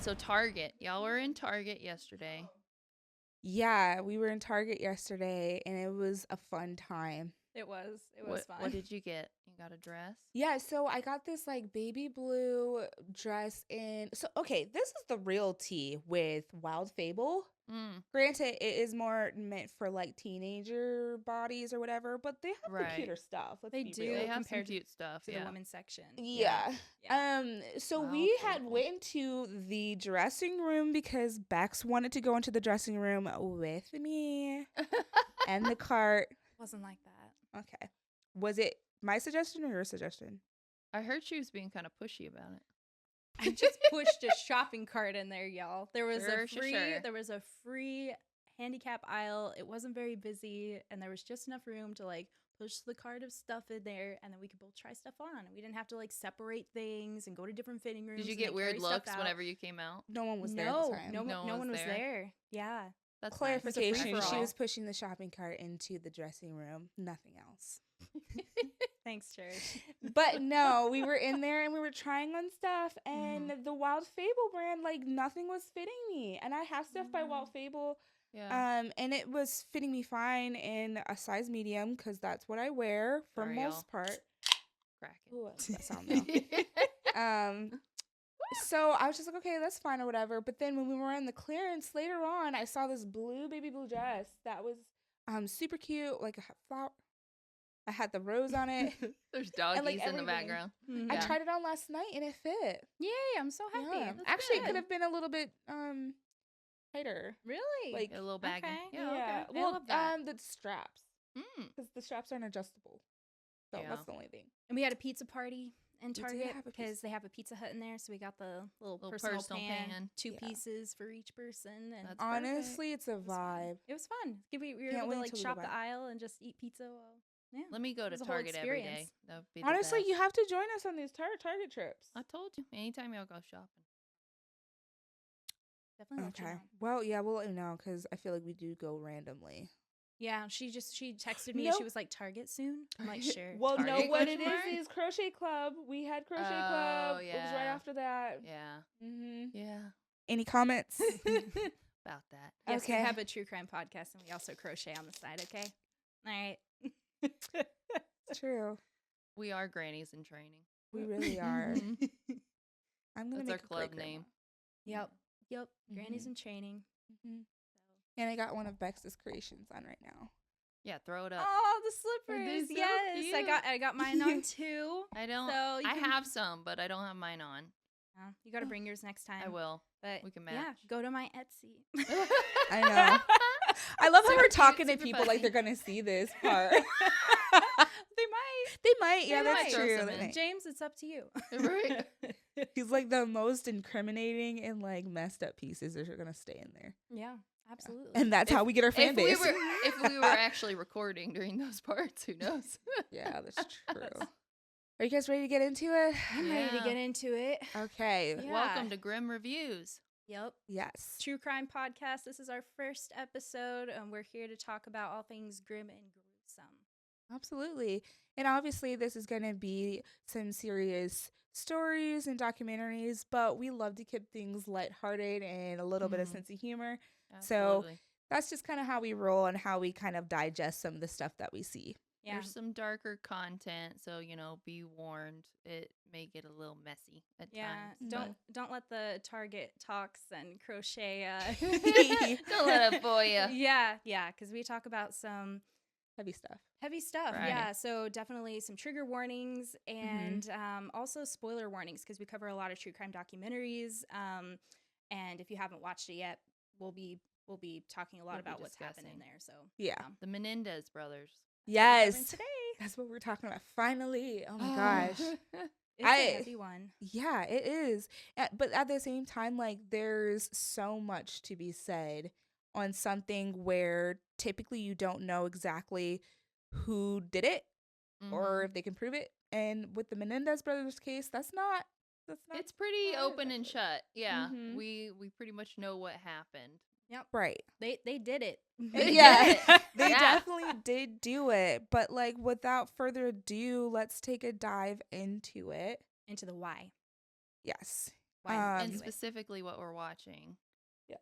right, so Target. Y'all were in Target yesterday. Yeah, we were in Target yesterday, and it was a fun time. It was fun. What did you get? You got a dress? Yeah, so I got this like baby blue dress in. So, okay, this is the real tea with Wild Fable. Granted, it is more meant for like teenager bodies or whatever, but they have the cuter stuff. They do. Real. They have some compared cute stuff. to the women's section. Yeah. So Wild we had Fable. went to the dressing room because Bex wanted to go into the dressing room with me and the cart. Wasn't like that. Okay. Was it my suggestion or your suggestion? I heard she was being kind of pushy about it. I just pushed a shopping cart in there, y'all. There was Sure. there was a free handicap aisle. It wasn't very busy, and there was just enough room to like push the cart of stuff in there, and then we could both try stuff on. We didn't have to like separate things and go to different fitting rooms. Did you and, get like, weird carry stuff looks out. whenever you came out? No one was there at the time. No one was there. Yeah. That's Clarification, nice. she was pushing the shopping cart into the dressing room. Nothing else. Thanks, Church. But no, we were in there and we were trying on stuff, and the Wild Fable brand, like nothing was fitting me. And I have stuff by Wild Fable. Yeah. And it was fitting me fine in a size medium because that's what I wear for Sorry, most part. Cracking. Ooh, that sound though. So I was just like, okay, that's fine or whatever. But then when we were in the clearance later on, I saw this baby blue dress that was super cute, like a flower. I had the rose on it. There's doggies like, in the background. I tried it on last night and it fit. Yay, I'm so happy. Yeah. That's Actually, good. it could have been a little bit Really? like A little baggy. Okay. yeah. Okay. I Well, love that. the straps, because the straps aren't adjustable. So Yeah. that's the only thing. And we had a pizza party in We did Target have a because they have a Pizza Hut in there. So we got the little personal pan. pan, two Yeah. pieces for each person. And That's Honestly, it's a vibe. it was fun. We were Can't able wait to like till we go shop the back. aisle and just eat pizza. Yeah. Let me go to was a whole Target every day. experience. That would be the Honestly, best. you have to join us on these Target trips. I told you. Anytime y'all go shopping. Definitely let you Okay. know. Well, yeah, we'll let you know because I feel like we do go randomly. Yeah, she texted me. Nope. She was like, "Target soon." I'm like, "Sure." Well, Target no, what it question mark? is Crochet Club. We had Crochet Club. It was right yeah. after that. Yeah. Mm-hmm. Yeah. Any comments? About that. Yes, we Okay. have a true crime podcast, and we also crochet on the side. Okay. All right. True. We are grannies in training. We really are. I'm gonna That's make our a club great name. Yep. Granny's Mhm. in training. And I got one of Bex's creations on right now. Yeah, throw it up. Oh, the They're slippers! so Yes, cute. I got mine on too. I don't. So you I can- have some, but I don't have mine on. You got to bring yours next time. I will. But We can yeah, match. go to my Etsy. I know. I love how Super we're cute, talking to super people funny. like they're gonna see this part. They might. They might. Yeah, They that's might. true. Throw some They in. might. James, it's up to you. Right. He's like the most incriminating and like messed up pieces that are gonna stay in there. Yeah, absolutely. And that's how we get our fan base. If we were actually recording during those parts, who knows? Yeah, that's true. Are you guys ready to get into it? I'm ready to Yeah. get into it. Okay. Yeah. Welcome to Grim Reviews. Yep. Yes. True Crime Podcast. This is our first episode, and we're here to talk about all things grim and gruesome. Absolutely. And obviously, this is going to be some serious stories and documentaries, but we love to keep things lighthearted and a little bit of sense of humor. Absolutely. That's just kind of how we roll and how we kind of digest some of the stuff that we see. Yeah. There's some darker content, so be warned. It may get a little messy at times. Don't let the Target talks and crochet. Don't let it fool you. Yeah, because we talk about some Heavy stuff. Right. Yeah, so definitely some trigger warnings and also spoiler warnings because we cover a lot of true crime documentaries. And if you haven't watched it yet, we'll be talking a lot about what's happening there. So Yeah. The Menendez brothers. Yes. today. That's what we're talking about. Finally. Oh my gosh. It's a heavy one. Yeah, it is. But at the same time, like, there's so much to be said on something where typically you don't know exactly who did it or if they can prove it. And with the Menendez brothers case, that's not. It's pretty open and shut. Yeah. Mhm. We pretty much know what happened. Yep. Right. They did it. Yeah. They Yeah. definitely did do it. But like, without further ado, let's take a dive into it. Into the why. Yes. And specifically what we're watching. Yes.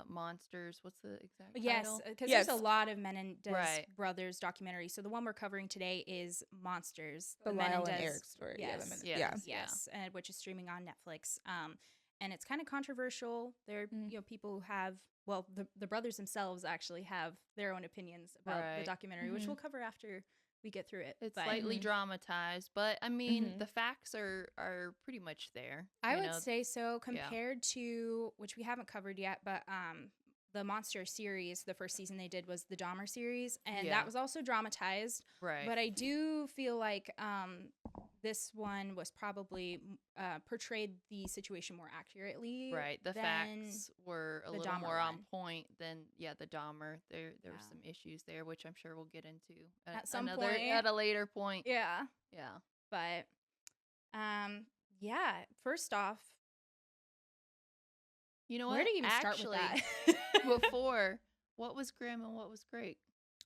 Monsters. What's the exact Yes, title? because there's a lot of Menendez brothers documentaries. So the one we're covering today is Monsters, the Lyle and Erik story. Yes, yes, and which is streaming on Netflix. And it's kind of controversial. There, people who have the brothers themselves actually have their own opinions about the documentary, which we'll cover after we get through it. It's slightly dramatized, but I mean the facts are pretty much there. I would say so compared to, which we haven't covered yet, but the Monster series, the first season they did was the Dahmer series, and that was also dramatized. Right. But I do feel like this one was probably portrayed the situation more accurately. Right. The facts were a little more on point than the Dahmer. There were some issues there, which I'm sure we'll get into at some point at a later point. Yeah. Yeah. But first off, you know what? Where do you even start with that? Before, what was grim and what was great?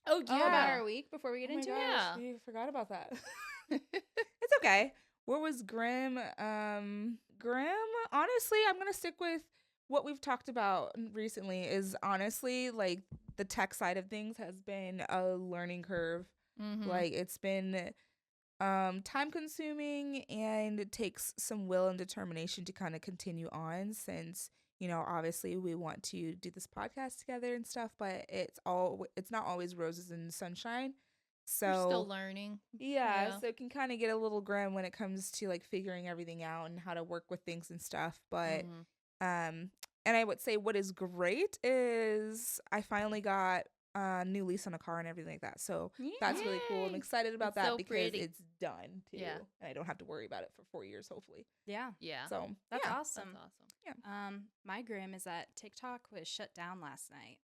Oh, yeah. About our week before we get into it? Yeah. We forgot about that. It's okay. What was grim? Grim, honestly, I'm going to stick with what we've talked about recently is honestly, like, the tech side of things has been a learning curve. Like, it's been time consuming, and it takes some will and determination to kind of continue on since, obviously we want to do this podcast together and stuff, but it's not always roses and sunshine. So we're still learning. Yeah, so it can kind of get a little grim when it comes to like figuring everything out and how to work with things and stuff. But and I would say what is great is I finally got a new lease on a car and everything like that. So that's really cool. I'm excited about that because it's done too. Yeah. And I don't have to worry about it for 4 years, hopefully. Yeah. Yeah. So that's awesome. That's awesome. Yeah. My grim is that TikTok was shut down last night.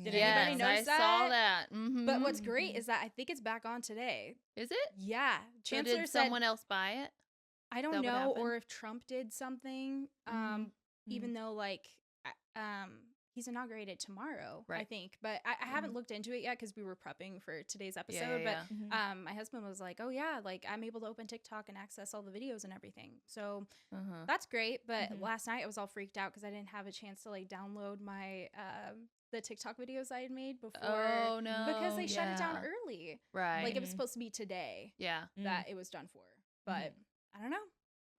Did anybody notice that? I saw that. But what's great is that I think it's back on today. Is it? Yeah. Chancellor did someone else buy it? I don't know, or if Trump did something. Even though he's inaugurated tomorrow, I think. But I haven't looked into it yet because we were prepping for today's episode. But my husband was like, "Oh yeah, like I'm able to open TikTok and access all the videos and everything." So that's great. But last night I was all freaked out because I didn't have a chance to like download my the TikTok videos I had made before. Oh no! Because they shut it down early. Right. Like it was supposed to be today. Yeah. That it was done for. But I don't know.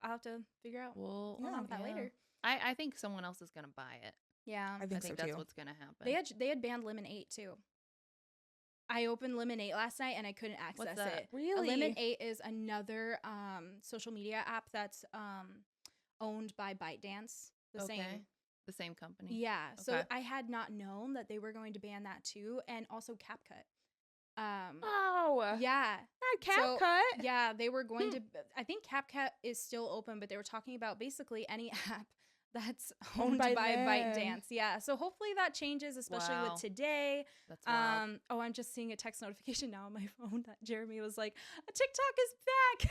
I'll have to figure out what's going on with that later. I think someone else is gonna buy it. Yeah, I think so that's too. what's gonna happen. They had banned Lemon 8 too. I opened Lemon 8 last night and I couldn't access it. Really? Lemon 8 is another social media app that's owned by ByteDance. The same company. Yeah. So I had not known that they were going to ban that too, and also CapCut. Yeah. Not CapCut. Yeah, they were going to. I think CapCut is still open, but they were talking about basically any app that's owned by ByteDance. Yeah. So hopefully that changes, especially with today. That's wild. I'm just seeing a text notification now on my phone that Jeremy was like, TikTok is back.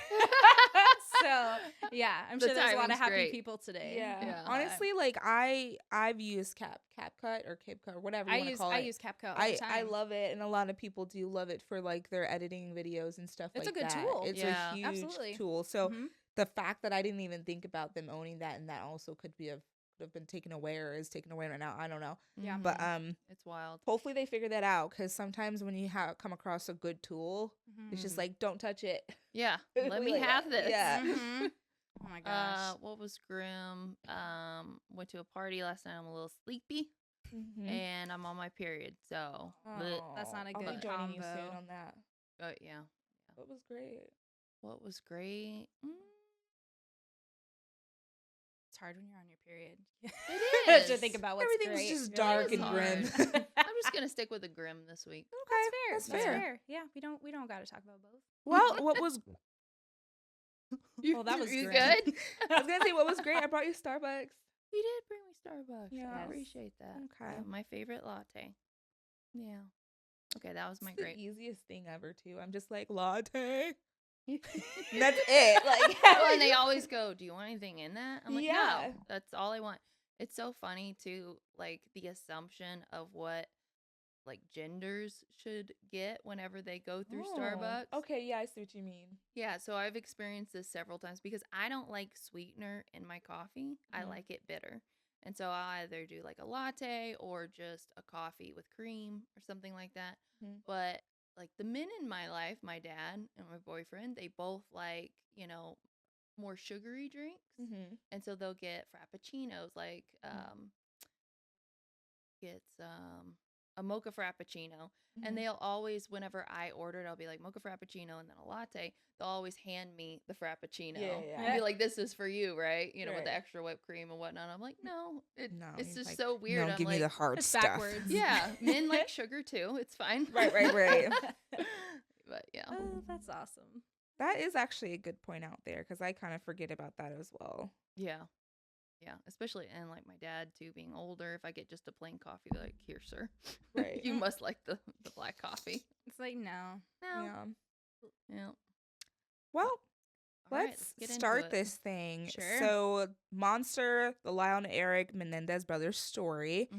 So yeah, I'm sure there's a lot of happy people today. Yeah. Honestly, like I've used CapCut or CapCut or whatever you want to call it. I use CapCut all the time. I love it, and a lot of people do love it for like their editing videos and stuff like that. It's a good tool. It's a huge tool. So the fact that I didn't even think about them owning that, and that also could have been taken away or is taken away right now. I don't know. Yeah. But it's wild. Hopefully they figure that out, because sometimes when you come across a good tool, it's just like, don't touch it. Yeah. Let me have this. Yeah. Oh my gosh. What was grim? Went to a party last night. I'm a little sleepy. And I'm on my period, so that's not a good I'll be joining you combo. soon on that. Yeah. What was great? What was great? It's hard when you're on your period. It is. To think about what's Everything's great. just dark and grim. I'm just gonna stick with the grim this week. Okay, That's fair. Yeah, we don't got to talk about both. Well, what was? Well, that was you grim. good. I was gonna say what was great. I brought you Starbucks. You did bring me Starbucks. Yeah, I appreciate that. Okay, my favorite latte. Yeah. Okay, that was my great. The easiest thing ever too. I'm just like latte. That's it. Like, and they always go, "Do you want anything in that?" I'm like, "No, that's all I want." It's so funny too, like the assumption of what like genders should get whenever they go through Oh, Starbucks. okay, yeah, I see what you mean. Yeah, so I've experienced this several times because I don't like sweetener in my coffee. I like it bitter. And so I'll either do like a latte or just a coffee with cream or something like that. But like the men in my life, my dad and my boyfriend, they both like, more sugary drinks. And so they'll get frappuccinos, like gets a mocha frappuccino, and they'll always, whenever I order it, I'll be like mocha frappuccino and then a latte. They'll always hand me the frappuccino. Yeah. And be like, "This is for you, right? With Right. the extra whipped cream and whatnot." I'm like, "No, No, it's just like, so weird." No, I'm give me like, the hard it's stuff. backwards. yeah, men like sugar too. It's fine. Right. But yeah. Oh, that's awesome. That is actually a good point out there because I kind of forget about that as well. Yeah. Yeah, especially, and like my dad too, being older, if I get just a plain coffee, they're like, "Here, sir, Right. you must like the black coffee." It's like, no. Yeah. Well, All right, let's get into start it. this thing. Sure. So, Monster, the Lyle and Erik Menendez brothers story.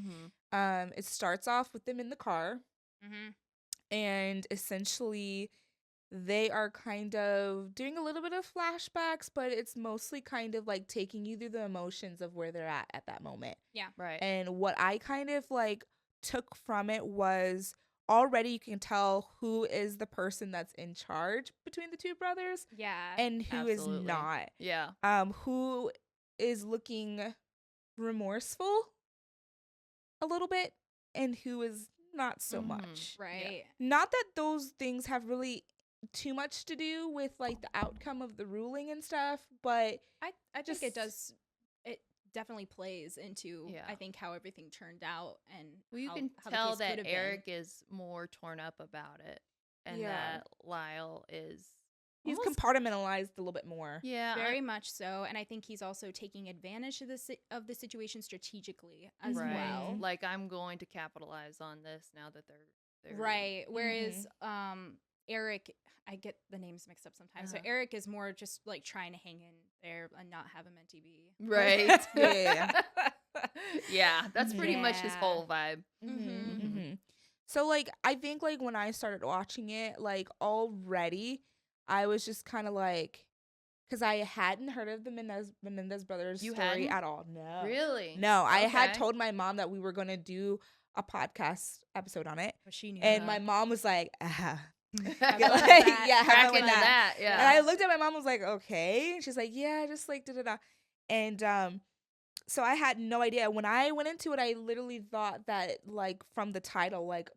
It starts off with them in the car, and essentially they are kind of doing a little bit of flashbacks, but it's mostly kind of like taking you through the emotions of where they're at that moment. Yeah. Right. And what I kind of like took from it was already you can tell who is the person that's in charge between the two brothers. Yeah. And who is not. Yeah. Who is looking remorseful a little bit and who is not so much. Right. Not that those things have really too much to do with like the outcome of the ruling and stuff, but I think it does. It definitely plays into I think how everything turned out, and you how, can how tell the case that Erik is more torn up about it, and that Lyle is he's compartmentalized a little bit more. Yeah, very much so, and I think he's also taking advantage of the situation strategically as well. Like, I'm going to capitalize on this now that they're right. Whereas Erik, I get the names mixed up sometimes. So Erik is more just like trying to hang in there and not have him on TV. Right. Yeah, that's pretty much his whole vibe. So like I think like when I started watching it, like already I was just kind of like, because I hadn't heard of the Menendez brothers story at all. No. Really? No, I had told my mom that we were going to do a podcast episode on it. But she knew and my mom was like, Cracking into that. Yeah. And I looked at my mom and was like, okay. She's like, yeah, just like da-da-da. And so I had no idea. When I went into it, I literally thought that like from the title, like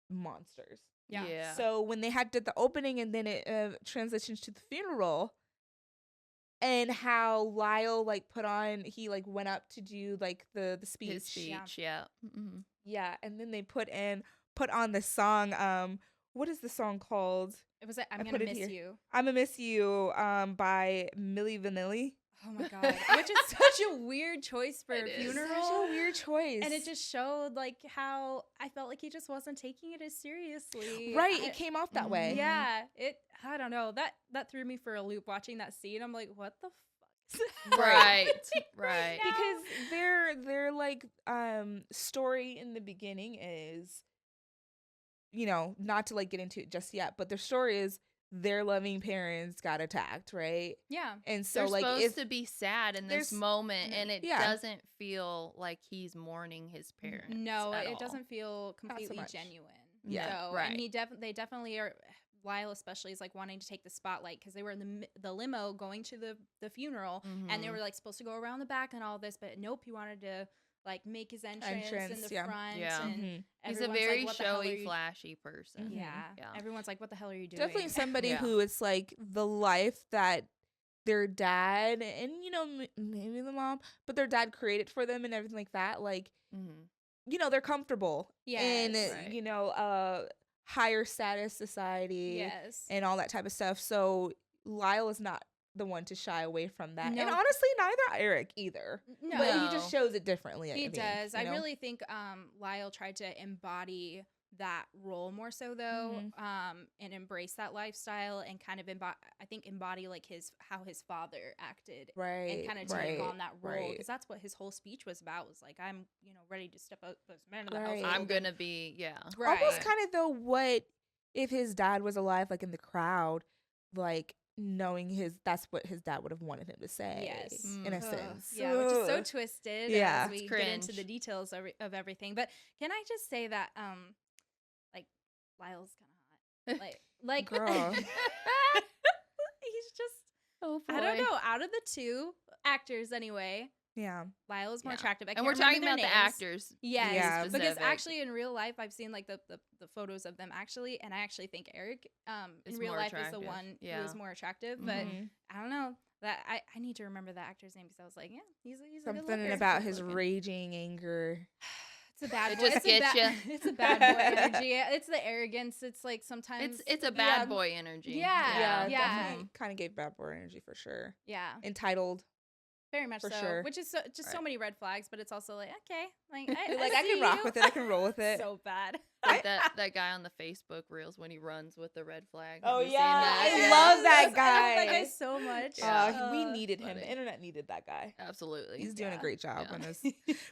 monsters. Yeah. So when they did the opening and then it transitions to the funeral, and how Lyle like he like went up to do like the speech. His speech, yeah. Yeah, and then they put on the song. What is the song called? It was I'm Gonna Miss You. I'm Gonna Miss You by Milli Vanilli. Oh my god, which is such a weird choice for a funeral. Such a weird choice. And it just showed like how I felt like he just wasn't taking it as seriously. Right, it came off that way. Yeah, I don't know. That threw me for a loop watching that scene. I'm like, what the fuck? Right. Because their like story in the beginning is, not to like get into it just yet, but their story is their loving parents got attacked, right? Yeah. And so they're like supposed to be sad in this moment, and it Yeah. doesn't feel like he's mourning his parents. No, at it all. doesn't feel so completely much. genuine. Yeah, So, right. And they definitely are. Lyle especially is like wanting to take the spotlight because they were in the limo going to the funeral, and they were like supposed to go around the back and all this, but nope, he wanted to like make his entrance in the front. Yeah. And He's a everyone's very like, showy, flashy person. Yeah. Yeah. Everyone's like, what the hell are you doing? Definitely somebody Yeah. who it's like the life that their dad and maybe the mom, but their dad created for them and everything like that. Like, they're comfortable in Right. higher status society, Yes. and all that type of stuff. So Lyle is not the one to shy away from that, No. and honestly, neither Erik either. No. But he just shows it differently. He does. I really think Lyle tried to embody that role more so though, Mm-hmm. and embrace that lifestyle and kind of embody like how his father acted, and Right, kind of take right, on that role, right, because that's what his whole speech was about, was like, I'm ready to step out as man of the right. I'm household. gonna be, yeah. Almost Right. kind of though, what if his dad was alive, like in the crowd, like knowing that's what his dad would have wanted him to say, Yes. in a Ugh. sense. Yeah, which is so Ugh. twisted Yeah. as we It's get into the cringe. details of everything. But can I just say that like Lyle's kind of hot. Like Girl. he's just, Oh boy. I don't know, out of the two actors anyway, Yeah. Lyle is more Yeah. attractive. I And can't we're remember talking their about the names. actors. Yes, Yeah. because Specific. actually in real life I've seen like the photos of them actually, and I actually think Erik in Is real more life is the attractive. one who Yeah. is more attractive. But Mhm. I don't know, that I need to remember the actor's name, because I was like, yeah, he's a good Something looker. about good his looking. raging anger. It's a bad It boy. just It's gets ya. It's a bad boy energy. It's the arrogance. It's like sometimes It's a yeah, bad boy energy. Yeah. Yeah, definitely Mhm. kind of gave bad boy energy for sure. yeah, Entitled very much for so. sure. Which is just so Right. many red flags, but it's also like, okay, like You're I like, I see can rock you. with it. I can roll with it. So bad. Like that guy on the Facebook reels when he runs with the red flag. Oh, Have you yeah, seen that? I Yes. love that I love that guy. guy so much. Yeah. We needed him. funny. The internet needed that guy. Absolutely. He's doing a Yeah. great job Yeah. on this.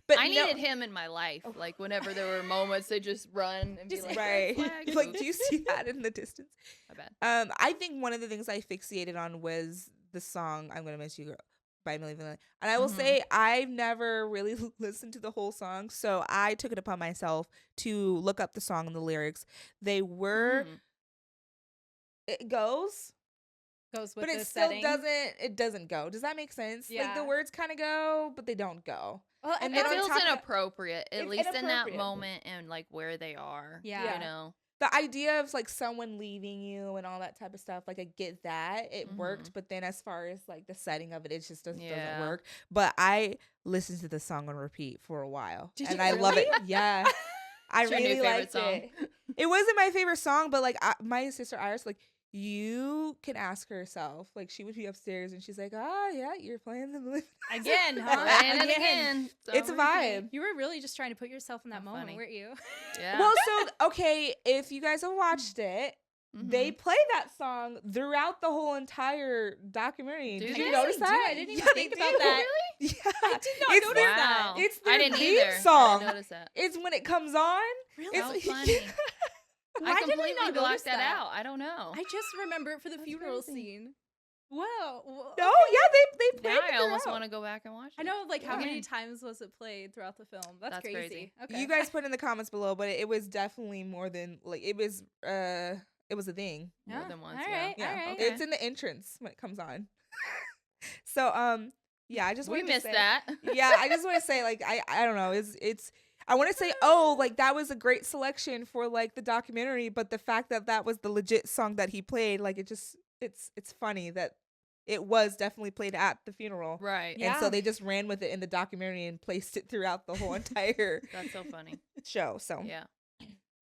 But I no, needed him in my life. Oh. Like whenever there were moments to just run and be Just- like, right. red flag. Like, do you see that in the distance? My bad. I think one of the things I fixated on was the song "I'm Gonna Miss You" by Milli Vanilli, and I will Mhm. say I've never really listened to the whole song, so I took it upon myself to look up the song and the lyrics. They were Mhm. it goes, Goes with but it the still setting. doesn't go. Does that make sense? Like the Yeah. words kind of go, but they don't go. Well, And and then It on feels top of that- inappropriate, at it's least in that inappropriate. moment and like where they are. Yeah. You know. The idea of like someone leaving you and all that type of stuff, like I get that it worked, Mhm. but then as far as like the setting of it, it just doesn't Yeah. work. But I listened to the song on repeat for a while, Did and you I love really? it. Yeah, I It's your new really favorite liked song. it. It wasn't my favorite song, but like my sister Iris, like you can ask herself, like she would be upstairs and she's like, yeah, you're playing the Again, huh? Playing it again. It's a vibe. You were really just trying to put yourself in that How moment, funny. weren't you? Yeah. Well, so okay, if you guys have watched it, they Mhm. play that song throughout the whole entire documentary. Do Did they? you notice They do. that? I didn't even Yeah, think they about do. that. Yeah, I did not it's notice their, Wow. It's I their didn't theme either. I song. didn't notice that. It's when it comes on. Really? How It's funny. Why I did I completely not notice blocked that that? out. I don't know. I just remember it for the That's funeral crazy. scene. Wow. No, yeah, they play Now it I almost throughout. want to go back and watch it. I know, like, how many Again. times was it played throughout the film? That's That's crazy. crazy. Okay. You guys put in the comments below, but it was definitely more than like it was a thing. More than once, All yeah. right. Yeah, All right. Okay. it's in the entrance when it comes on. So yeah, I just We wanted to missed say, that. yeah, I just want to say like I don't know, it's I want to say like that was a great selection for like the documentary, but the fact that that was the legit song that he played, like it just it's funny that it was definitely played at the funeral. Right. And so Yeah. they just ran with it in the documentary and placed it throughout the whole entire That's so funny. show. So Yeah.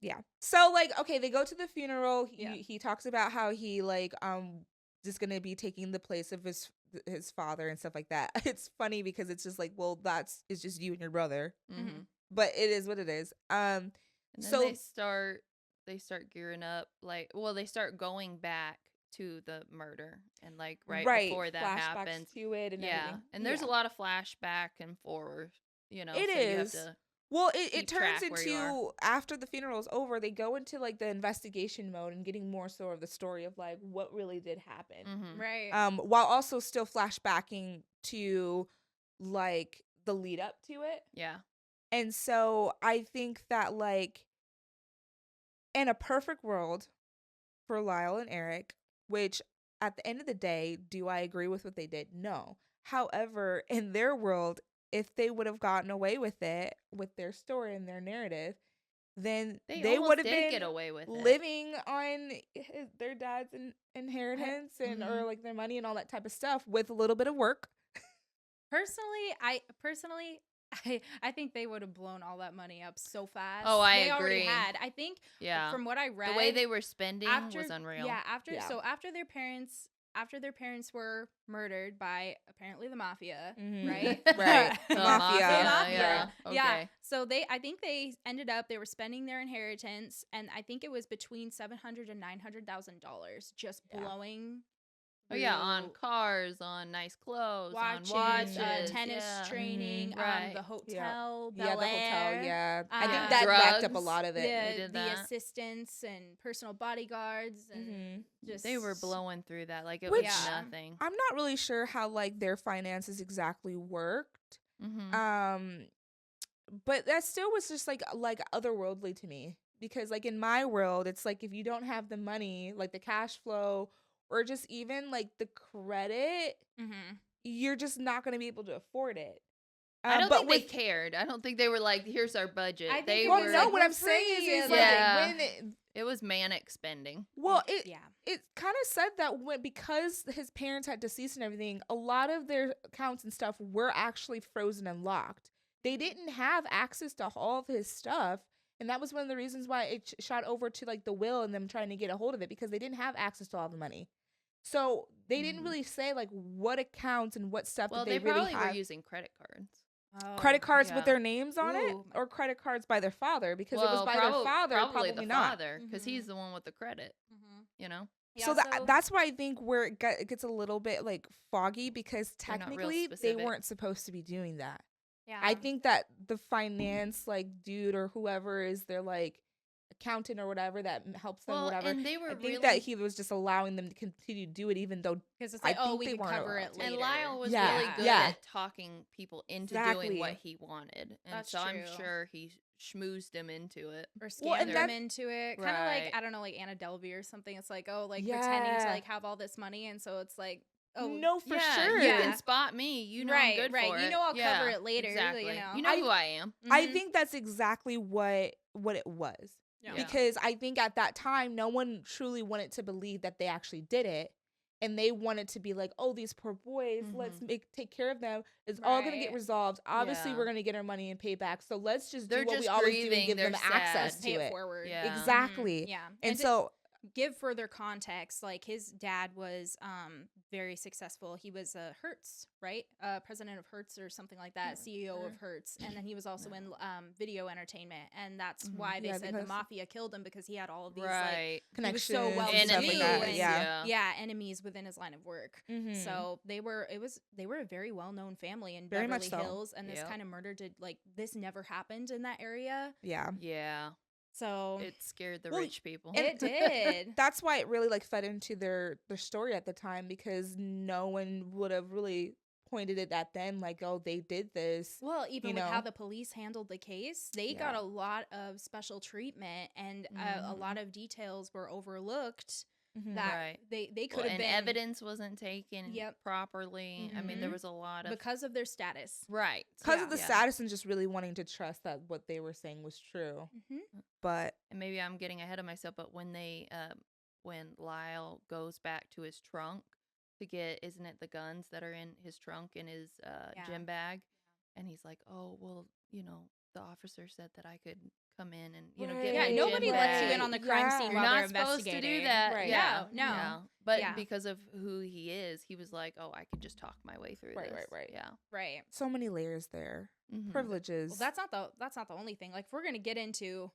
yeah. So like okay, they go to the funeral. Yeah. He talks about how he like just gonna be taking the place of his father and stuff like that. It's funny because it's just like, well, it's just you and your brother. Mm-hmm. But it is what it is. And then So they start gearing up, like, well, they start going back to the murder and like right before that flashbacks happens. to it and Yeah. everything. And there's Yeah. a lot of flashback and forward, you know. It so is. You have to Well, it keep turns track where you are. into after the funeral's over, they go into like the investigation mode and getting more so of the story of like what really did happen. Mm-hmm. Right. While also still flashbacking to like the lead up to it. Yeah. And so I think that like in a perfect world for Lyle and Erik, which at the end of the day, do I agree with what they did? No. However, in their world, if they would have gotten away with it, with their story and their narrative, then they almost would have did been get away with it. living on their dad's inheritance and or Mhm. like their money and all that type of stuff with a little bit of work. Personally, I think they would have blown all that money up so fast. Oh, I they already agree. had. I think Yeah. from what I read, The way they were spending after was unreal. Yeah, after Yeah. so after their parents after their parents were murdered by apparently the mafia, Mhm. right? Right. The Mafia. Yeah. Yeah. Okay. So I think they ended up, they were spending their inheritance, and I think it was between $700,000 and $900,000 just Yeah. blowing. Oh yeah, on through cars, on nice clothes, on watches, watches, tennis yeah. training, Right. the hotel, Yeah, Bel the hotel, Air, yeah. I Yeah. think that racked up a Drugs. lot of it. They did the that. assistants and personal bodyguards, and Mhm. just They were blowing through that like it Which- was Yeah. nothing. I'm not really sure how like their finances exactly worked. Mm-hmm. But that still was just like otherworldly to me, because like in my world it's like if you don't have the money, like the cash flow or just even like the credit, Mm-hmm. you're just not going to be able to afford it. I don't but think they cared. I don't think they were like, "Here's our budget." I think They it well, were. was no, like, what we're I'm saying is free, like Yeah. when It was manic spending. well yeah. it kind of said that when, because his parents had deceased and everything, a lot of their accounts and stuff were actually frozen and locked. They didn't have access to all of his stuff, and that was one of the reasons why it shot over to like the will and them trying to get a hold of it, because they didn't have access to all the money. So they didn't really say like what accounts and what stuff Well, that they they really probably were have. using credit cards. Credit cards yeah. with their names on it, Ooh. or credit cards by their father, because it was Well, by their father, probably probably the not. father, because he's the one with the credit. Mm-hmm. You know. So that's why I think where it gets a little bit like foggy, because They're not real technically they specific. weren't supposed to be doing that. Yeah. I think that the finance like dude or whoever is their like accountant or whatever that helps them, Well, whatever. and they were I think really. that he was just allowing them to continue to do it, even though because it's I like, oh, think we they can weren't cover allowed it to. later. And Lyle was Yeah, really good yeah. at talking people into Exactly. doing what he wanted, and That's so I'm true. sure he schmoozed him into it. Or Well, scam and them that- into it. Kind of like, Right. I don't know, like Anna Delvey or something. It's like, oh, like pretending to Yeah. like have all this money, and so it's like, oh, No, for yeah, sure. you Yeah. can spot me. You know Right, I'm good right. for You it. know I'll Yeah, cover it later, you Exactly. know. You know who I am. I Mhm. think that's exactly what it was. Yeah. Because I think at that time no one truly wanted to believe that they actually did it, and they wanted to be like, oh, these poor boys, let's take care of them, it's all gonna get Right. resolved, obviously Yeah. we're gonna get our money and pay back, so let's just They're do what we just always do and grieving, give them they're access sad. to Pay it it. forward. Yeah. Exactly. Yeah. And to so give further context, like his dad was very successful. He was Hertz, right? President of Hertz or something like that, CEO of Hertz. And then he was also in video entertainment. And that's why they Yeah, said the because- mafia killed him, because he had all of these Right. he was so connections well and stuff like to that. and Yeah. enemies within his line of work. Mhm. So they were a very well known family in Very Beverly much so. Hills, and this Yep. kind of murder did this never happened in that area. Yeah. Yeah. So It scared the Well, rich people. it did. That's why it really like fed into their story at the time, because no one would have really pointed it at them like, oh, they did this. Well, even you with know? how the police handled the case, they got a lot of special treatment, and a lot of details were overlooked that Right. they could have and been evidence wasn't taken Yep. properly. I mean, there Mhm. was a lot of because of their status. right Because of the Yeah. status and just really wanting to trust that what they were saying was true. Mm-hmm. But And maybe I'm getting ahead of myself, but when when Lyle goes back to his trunk to get, isn't it the guns that are in his trunk in his gym bag, and he's like, oh well, the officer said that I could come in and get Yeah, my nobody gym lets you bag. in on the crime Yeah. scene You're while they're not supposed to do investigating. that. Right. Yeah, No. yeah. But Yeah. because of who he is, he was like, oh, I could just talk my way through Right, this. right. Yeah. Right. so many layers there. Mhm. Privileges. Well, that's not the only thing. Like, if we're gonna get into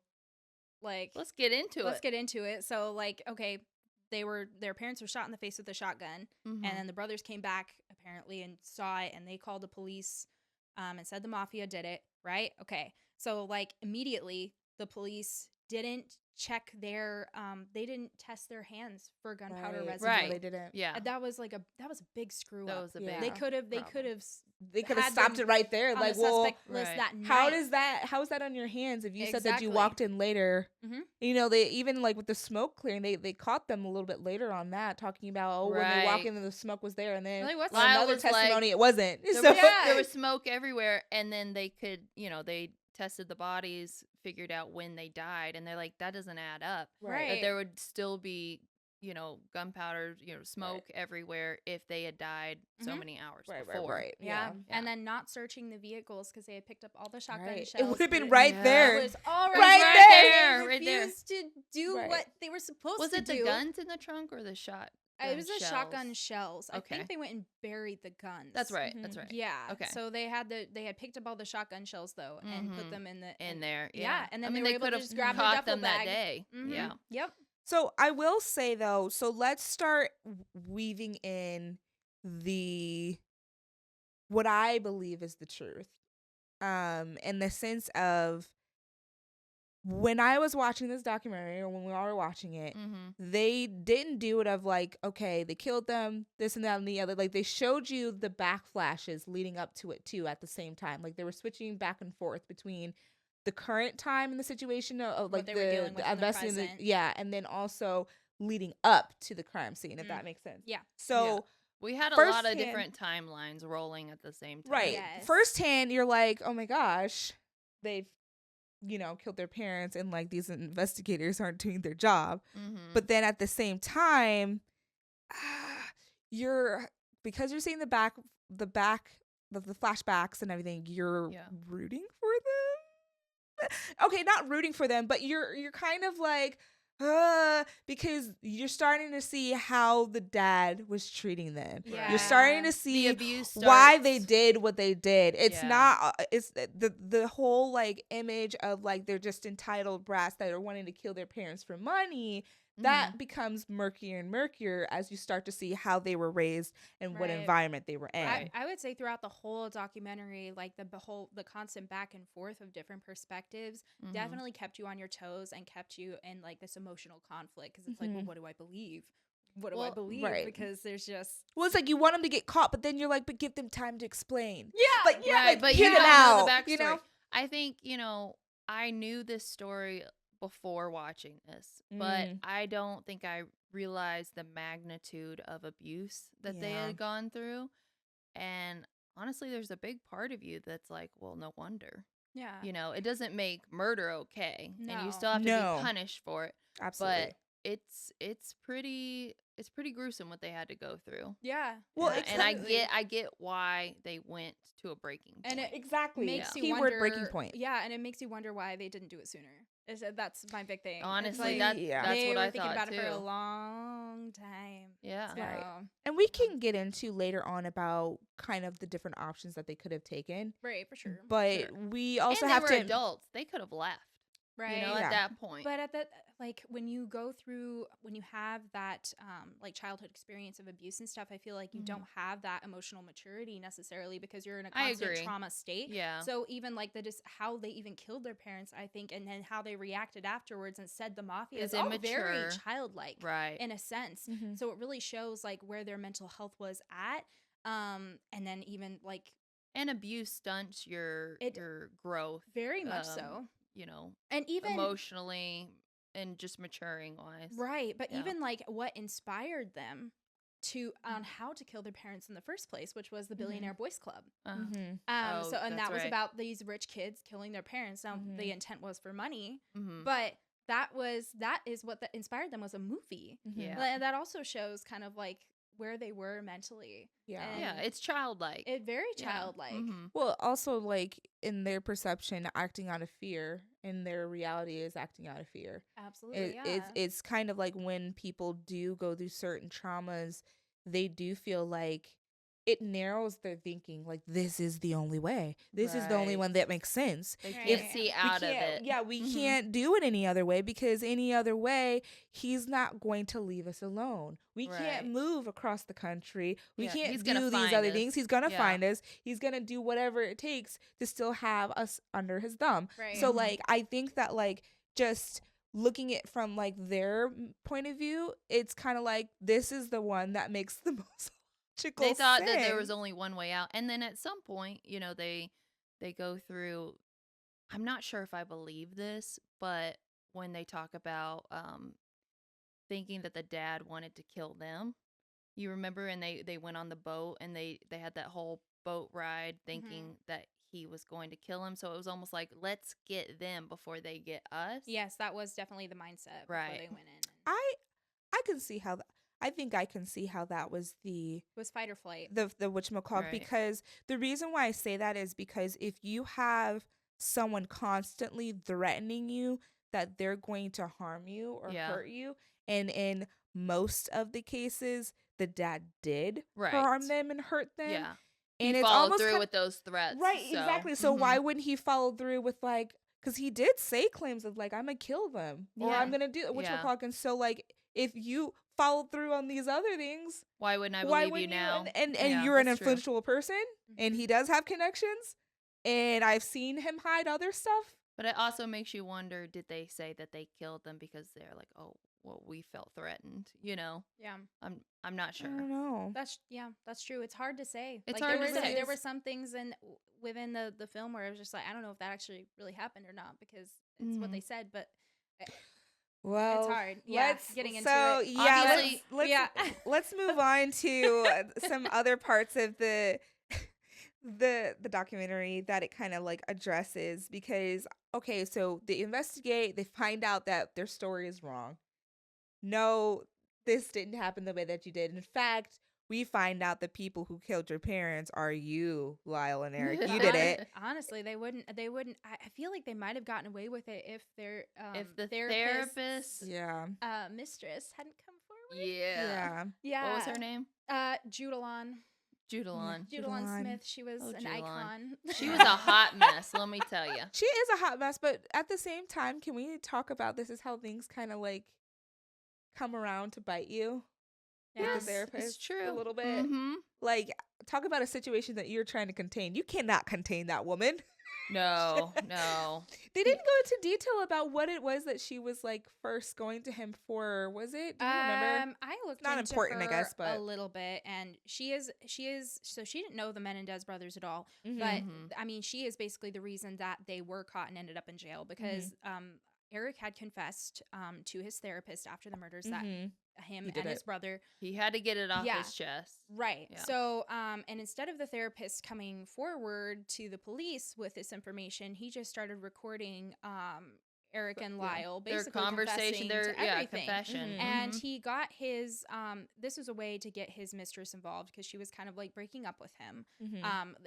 Let's get into let's it. get into it. So, like, okay, their parents were shot in the face with a shotgun, Mhm. and then the brothers came back apparently and saw it, and they called the police, and said the mafia did it. Right? Okay. So, like, immediately the police didn't check their they didn't test their hands for gunpowder Right. residue. Right. They didn't. Yeah. And that was a big screw That up. was a Yeah. big. They could have problem. They could have had stopped them it right there. on Like, the well, suspect list Right. that night. how is that on your hands if you said that you Exactly. walked in later? Mhm. They even like with the smoke clearing, they caught them a little bit later on that, talking about when they walk Right. in and the smoke was there, and then Like, what's on Lyle another was like- testimony it wasn't. There, So was, Yeah. there was smoke everywhere, and then they could, they tested the bodies, figured out when they died, and they're like, that doesn't add up. Right. That there would still be, gunpowder, smoke everywhere if they had died so Mhm. many hours right, before. right. Yeah. Yeah. And then not searching the vehicles because they had picked up all the shotgun Right. shells. It would have been but right Yeah. there. It was all Right right there. They Right there. refused to do Right. what they were supposed Was to it the do. guns in the trunk or the shot? It was the shells. shotgun shells. I Okay. think they went and buried the guns. That's right. Mhm. That's right. Yeah. Okay. So they had picked up all the shotgun shells though and put Mhm. them in In there. yeah. Yeah. And then I mean, they were they able could to have just grab their caught duffel them that bag. day. Mhm. Yeah. Yep. So I will say though, so let's start weaving in the what I believe is the truth. In the sense of when I was watching this documentary or when we all were watching it, they didn't do it of like, okay, they killed them, this and that and the other. Like they showed you the backflashes leading up to it too at the same time. Like they were switching back and forth between the current time in the situation of like What they were dealing with the in the investing present. yeah, and then also leading up to the crime scene, if that makes sense. Yeah. So we had a lot of firsthand- different timelines rolling at the same time. right. Yes. Firsthand, you're like, oh my gosh, they've killed their parents and like these investigators aren't doing their job. But then at the same time, you're because you're seeing the flashbacks and everything, you're rooting for them. Okay, not rooting for them, but you're kind of like because you're starting to see how the dad was treating them. Yeah. You're starting to The see abuse why starts. they did what they did. It's Yeah. not it's the whole like image of like they're just entitled brats that are wanting to kill their parents for money. That becomes murkier and murkier as you start to see how they were raised and what Right. environment they were in. I would say throughout the whole documentary, like the constant back and forth of different perspectives definitely kept you on your toes and kept you in like this emotional conflict because it's like, well, what do I believe? What do I believe? right. Because there's just Well, it's like you want them to get caught, but then you're like, but give them time to explain. yeah, like, yeah, Right, like, but hear you them don't out, know the backstory. you know? I think, I knew this story before watching this, but I don't think I realized the magnitude of abuse that they Yeah. had gone through. And honestly, there's a big part of you that's like, well, no wonder. yeah. It doesn't make murder okay, and you No. still have to No. be punished for it. Absolutely. But it's pretty gruesome what they had to go through. Yeah. Well, Yeah, and absolutely. I get why they went to a breaking point. And it exactly. makes you Keyword wonder, breaking point. Yeah, and it makes you wonder why they didn't do it sooner. That's my big thing. It's Honestly, like, Yeah. that's they what were I thinking thought about too. it for a long time. Yeah. So, Right. And we can get into later on about kind of the different options that they could have taken. right, for sure. But we also and they have were to adults. They could have left. Right. At Yeah. that point. But at that, like when you go through, when you have that, like childhood experience of abuse and stuff, I feel like you don't have that emotional maturity necessarily because you're in a I constant agree. trauma state. Yeah. So even like how they even killed their parents, I think, and then how they reacted afterwards and said the mafia Is is all very immature. childlike, Right. in a sense. So it really shows like where their mental health was at, and then even like And abuse stunts your growth. very much so. And even emotionally and just maturing wise. right, but Yeah. even like what inspired them to on how to kill their parents in the first place, which was the Billionaire Boys Club. Oh, So and that's that was right. about these rich kids killing their parents. Now the intent was for money, Mhm. but that is what inspired them was a movie. Yeah. And that also shows kind of like where they were mentally. Yeah. And Yeah, it's childlike. it very Yeah. childlike. Mhm. Well, also like in their perception, acting out of fear, and their reality is acting out of fear. Absolutely, It's kind of like when people do go through certain traumas, they do feel like it narrows their thinking. Like this is the only way. This is the only Right. one that makes sense. They Right. can't see out of it. Yeah, we Mhm. can't do it any other way because any other way, he's not going to leave us alone. We can't Right. move across the country. We Yeah, can't he's gonna do these find other us. things. He's gonna Yeah. find us. He's gonna do whatever it takes to still have us under his thumb. Right. So like, I think that like just looking at from like their point of view, it's kind of like this is the one that makes the most logical They thought that there sense. was only one way out. And then at some point, they go through, I'm not sure if I believe this, but when they talk about thinking that the dad wanted to kill them. You remember, and they went on the boat and they had that whole boat ride thinking that he was going to kill him. So it was almost like, let's get them before they get us. Yes, that was definitely the mindset before Right. they went in. I can see how I think I can see how that was It was fight or flight. the whatchamacallit, Right. because the reason why I say that is because if you have someone constantly threatening you, that they're going to harm you or Yeah. hurt you. And in most of the cases, the dad did Right. harm them and hurt them. Yeah. And he it's followed almost through kind with those threats. right, so, exactly. So why wouldn't he follow through with like, because he did say claims of like, I'm gonna kill them or Yeah. I'm gonna do Yeah. and so like if you followed through on these other things, Why wouldn't I why believe you wouldn't now? And Yeah, you're an that's true. influential person, and he does have connections, and I've seen him hide other stuff. But it also makes you wonder, did they say that they killed them because they're like, oh, well, we felt threatened, you know? Yeah. I'm not sure. I don't know. That's true. It's hard to say. It's like hard there to was say. there were some things within the film where I was just like, I don't know if that actually really happened or not because it's what they said, but well, it's hard. Yeah, let's getting into so it. yeah, Obviously- let's move on to some other parts of the documentary that it kind of like addresses, because okay, so they investigate, they find out that their story is wrong. No, this didn't happen the way that you did. In fact, we find out the people who killed your parents are you, Lyle and Erik. You did it. Honestly, they wouldn't. I feel like they might have gotten away with it if their if the therapist, Yeah. mistress hadn't come forward. Yeah. Yeah. What was her name? Judalon. Judalon. Judalon Smith. She was an Judalon. icon. She was a hot mess, let me tell you. She is a hot mess, but at the same time, can we talk about this is how things kind of like come around to bite you? With Yes, the therapist, it's true. a little bit. Mm-hmm. Like, talk about a situation that you're trying to contain. You cannot contain that woman. No. They didn't go into detail about what it was that she was like first going to him for. Was it? Do you remember? I looked Not into important, I her guess, but a little bit, and she is. So she didn't know the Menendez brothers at all, Mhm. but I mean, she is basically the reason that they were caught and ended up in jail because Erik had confessed to his therapist after the murders that him and his brother. He had to get it off his chest. Right. Yeah. So, and instead of the therapist coming forward to the police with this information, he just started recording Erik and Lyle basically their conversation, their everything. confession. And he got his this was a way to get his mistress involved because she was kind of like breaking up with him.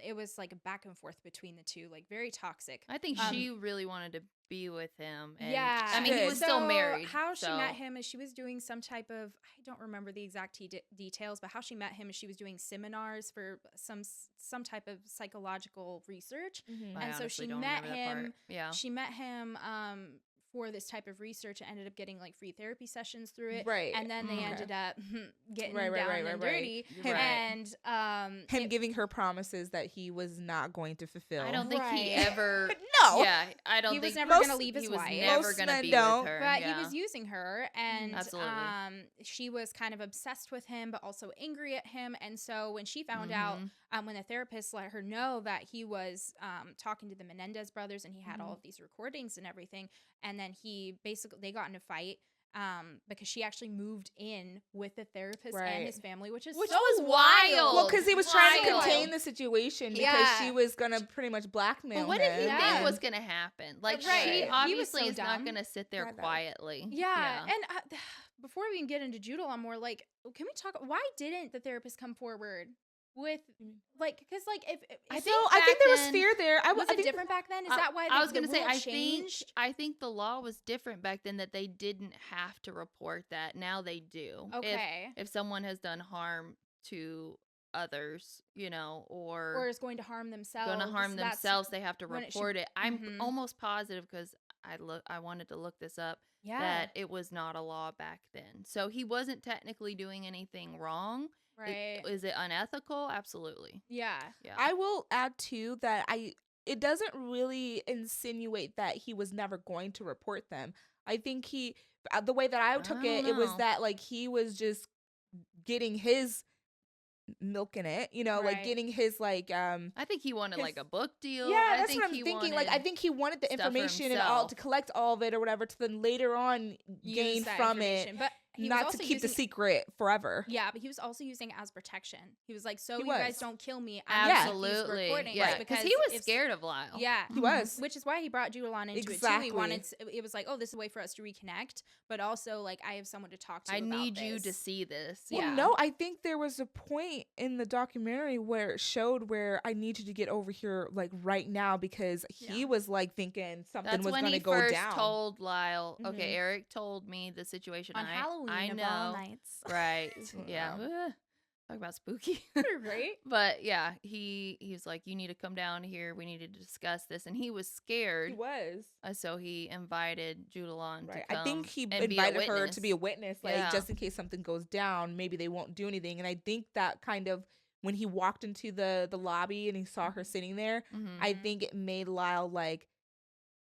It was like a back and forth between the two, like very toxic. I think she really wanted to be with him. And, yeah. I mean, he was still married. How she met him is she was doing some type of, I don't remember the exact details, but how she met him is she was doing seminars for some type of psychological research. And so she met him. Yeah. She met him for this type of research and ended up getting like free therapy sessions through it. Right. And then they ended up getting down and dirty. Right. And him giving her promises that he was not going to fulfill. I don't think he ever. No. Yeah, I don't he think was never going to leave his he was wife. never Most going to men be don't. with her. But yeah. he was using her, and Absolutely. she was kind of obsessed with him, but also angry at him. And so when she found out, when the therapist let her know that he was talking to the Menendez brothers, and he had all of these recordings and everything, and then they got in a fight. Because she actually moved in with the therapist and his family, which was wild. Well, because he was trying to contain the situation because she was gonna pretty much blackmail But what him. did he think was gonna happen? Like, she obviously is not gonna sit there quietly. Yeah. And before we even get into Judalon more, like, can we talk? Why didn't the therapist come forward with, like, because like if I think there was fear there. Was it different back then? Is that why I was gonna say changed? I think the law was different back then, that they didn't have to report that. Now they do. Okay. If someone has done harm to others, or is going to harm themselves, they have to report it. I'm almost positive, because I wanted to look this up, that it was not a law back then. So he wasn't technically doing anything wrong. Right. Is it unethical? Absolutely. Yeah. I will add too that it doesn't really insinuate that he was never going to report them. I think the way that I took it was that like he was just getting his milk in it, like getting his like I think he wanted like a book deal. Yeah, that's what I'm thinking. Like, I think he wanted the information and all to collect all of it or whatever to then later on gain from it. But was not to also keep the using secret forever. Yeah, but he was also using as protection. He was like, so He you guys was. don't kill me. I'm gonna keep these Absolutely. recordings. Yeah, Right. because he was scared of Lyle. Yeah. He was. Which is why he brought Judalon into it too. He wanted it was like, oh, this is a way for us to reconnect, but also like I have someone to talk to. I about need this. you to see this. Well, Yeah. no, I think there was a point in the documentary where it showed where I need you to get over here like right now because he was like thinking something That's was when going to he go first down. told Lyle. Okay, Mhm. Eric told me the situation. On Halloween I of know. all nights. Right. Yeah. Yeah. Talk about spooky. Right? But yeah, he was like, you need to come down here. We need to discuss this. And he was scared. He was. So he invited Judalon Right. to come. I think he and be a invited her witness. to be a witness, like Yeah. just in case something goes down, maybe they won't do anything. And I think that kind of when he walked into the lobby and he saw her sitting there, Mhm. I think it made Lyle like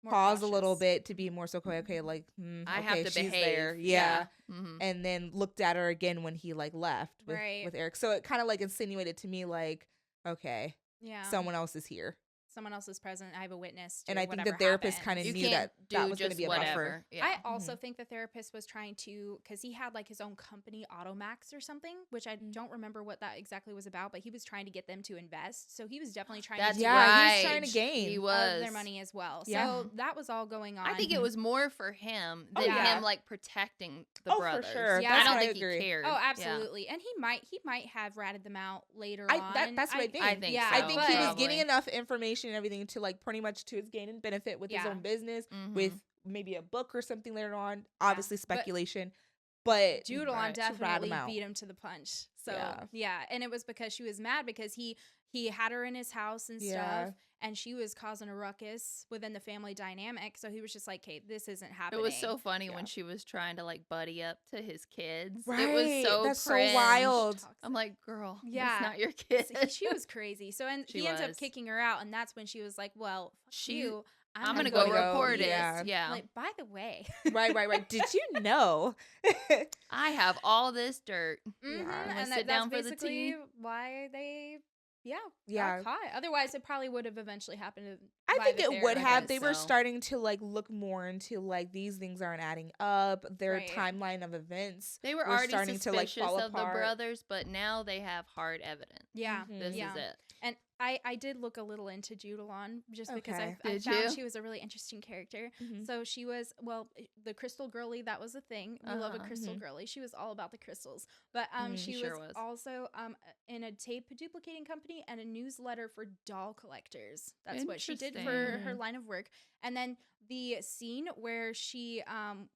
More pause a little cautious. bit to be more so okay, like I okay, have to she's behave. there, yeah. Mhm. And then looked at her again when he like left Right. with Erik. So it kind of like insinuated to me like, okay, Yeah. someone else is here. Someone else is present. I have a witness to And I think the whatever therapist happened. kind of You knew can't that do that was going to just be a whatever. buffer. Yeah. I also think the therapist was trying to, because he had like his own company, Automax or something, which I don't remember what that exactly was about, but he was trying to get them to invest. So he was definitely trying That's to Yeah, right. he was trying to gain. He of was. their money as well. Yeah. So that was all going on. I think it was more for him Oh, than yeah. him like protecting the Oh, for brothers. sure. Yeah. I That's don't what I think he agree. cared. Oh, Yeah. absolutely. And he might have ratted them out later I on. that's what I think. I think yeah, so. I think he was Probably. getting enough information and everything to like pretty much to his gain and benefit with his Yeah. own business, Mhm. with maybe a book or something later on. Yeah, Obviously but speculation, but Judalon Right. to rat him definitely out. beat him to the punch. So Yeah. yeah, and it was because she was mad because he had her in his house and Yeah. stuff, and she was causing a ruckus within the family dynamic. So he was just like, "Hey, this isn't happening." It was so funny Yeah. when she was trying to like buddy up to his kids. Right. It was so That's cringe. so wild. I'm like, girl, Yeah. that's not your kid. She was crazy. So and She he ends up was. kicking her out, and that's when she was like, "Well, fuck you. I'm gonna gonna go gonna go- report yeah. it. Yeah. Like, by the way, Right. Did you know? I have all this dirt. Mhm, Yeah. Wanna and sit that's down for the basically tea? why they, Yeah. got caught. Otherwise, it probably would have eventually happened. I by think the it would have. therapist. They were so. starting to like look more into like these things aren't adding up. Their Right. timeline of events. They were We're already starting to, like, suspicious fall of the apart. brothers, but now they have hard evidence. Yeah, Mhm. This yeah. is it. And I did look a little into Judalon just because Okay. I Did found you? she was a really interesting character. Mhm. So she was, well, the crystal girly, that was a thing. We love a Uh-huh. crystal Mhm. girly. She was all about the crystals. But She she sure was was. also in a tape duplicating company and a newsletter for doll collectors. That's what she did for her Interesting. line of work. And then the scene where she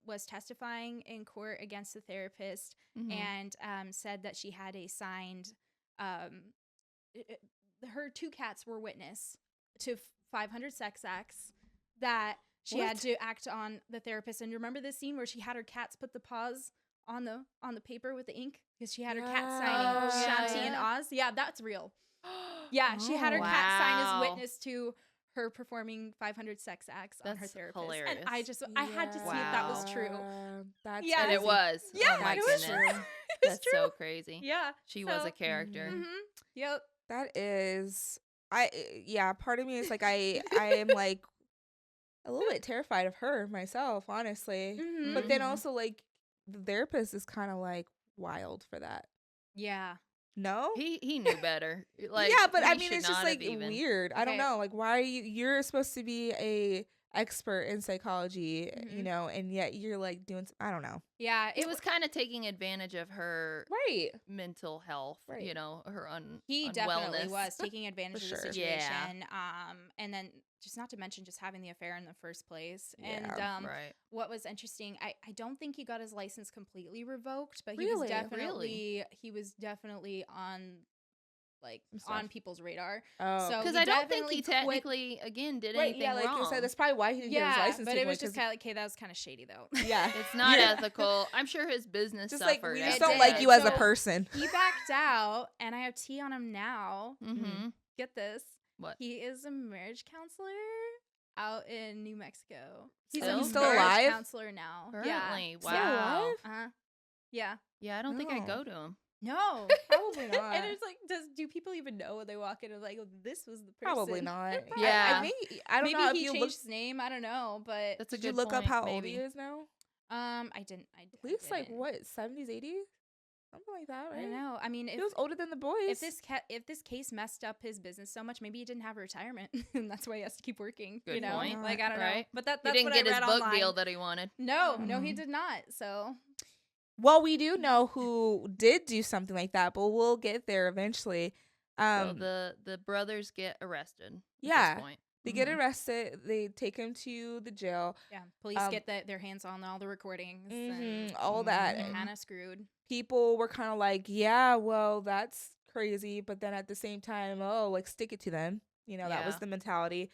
was testifying in court against the therapist Mhm. and said that she had a signed her two cats were witness to 500 sex acts that she had What? to act on the therapist. And you remember this scene where she had her cats put the paws on the paper with the ink because she had her cat signing Oh, Shanti yeah. and Oz. Yeah, that's real. Yeah, she had her Oh. cat sign as Wow. witness to her performing 500 sex acts on her That's therapist. hilarious. And I had to see if that was true. That's Yeah. And it crazy. was. Yeah, Oh my it was goodness. true. It was That's true. so crazy. Yeah. She was so- a character. Mhm. Yep. That is, part of me is like I am like a little bit terrified of her myself, honestly. Mhm. But then Mhm. also like the therapist is kind of like wild for that. Yeah. No? He knew better. Like Yeah, but I he mean should it's just not have like even. weird. I don't Okay. know. Like why are you're supposed to be a expert in psychology, Mhm. and yet you're like doing I don't know. Yeah. It was kind of taking advantage of her Right. mental health, Right. her He unwellness. definitely was taking advantage of the sure. situation. Yeah. And then just not to mention just having the affair in the first place. Yeah. And Right. what was interesting, I don't think he got his license completely revoked, but Really? he was definitely on Some stuff. on people's radar. Oh. So Because he I don't think definitely he quit- technically again did Right, anything yeah, like wrong. I said, that's probably why he didn't get his Yeah, license. but taken it away, was just kind of like, okay, that was kind of shady though. yeah. It's not Yeah. ethical. I'm sure his business Just like suffered. we It just after don't like did. you as a So- person. He backed out, and I have tea on him now. Mm-hmm. Get this. What? He is a marriage counselor out in New Mexico. He's Still? a He's still marriage alive? counselor now. Currently, Yeah. wow. alive? Uh-huh. Yeah. Yeah, I don't think I'd No. go to him. No. Probably not. And it's like, do people even know when they walk in and like, oh, this was the person? Probably not. Yeah. I think I don't Maybe know if he you changed look. his name. I don't know, but That's a Did you good look up point, how old maybe. he is now? I didn't. I At least like didn't. what, 70s, 80s, something like that, right? I don't know. I mean, He was older than the boys. if this case messed up his business so much, maybe he didn't have a retirement, and that's why he has to keep working. Good you know, point. like I don't know, Right? but He that's didn't what get I his read book online. deal that he wanted. No, he Mhm. did not. So Well, we do know who did do something like that, but we'll get there eventually. So the brothers get arrested at Yeah, this point. they get arrested. They take him to the jail. yeah, police get their hands on all the recordings and All that. Mhm. kind of screwed. People were kind of like, yeah, well, that's crazy. But then at the same time, oh, like stick it to them. That was Yeah. the mentality.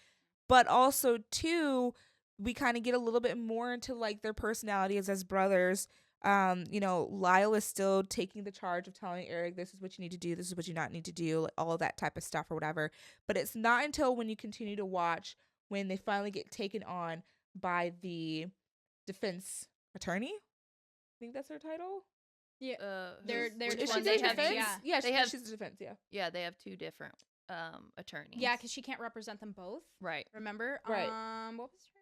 But also, too, we kind of get a little bit more into like their personalities as brothers. Lyle is still taking the charge of telling Erik, this is what you need to do, this is what you not need to do, like, all of that type of stuff or whatever. But it's not until when you continue to watch when they finally get taken on by the defense attorney. I think that's her title. Yeah, They're they're Is she one the they have defense? yeah. Yeah, they have she's the defense. Yeah. yeah, they have two different attorneys. Yeah, because she can't represent them both. right. Remember? Right. What was her?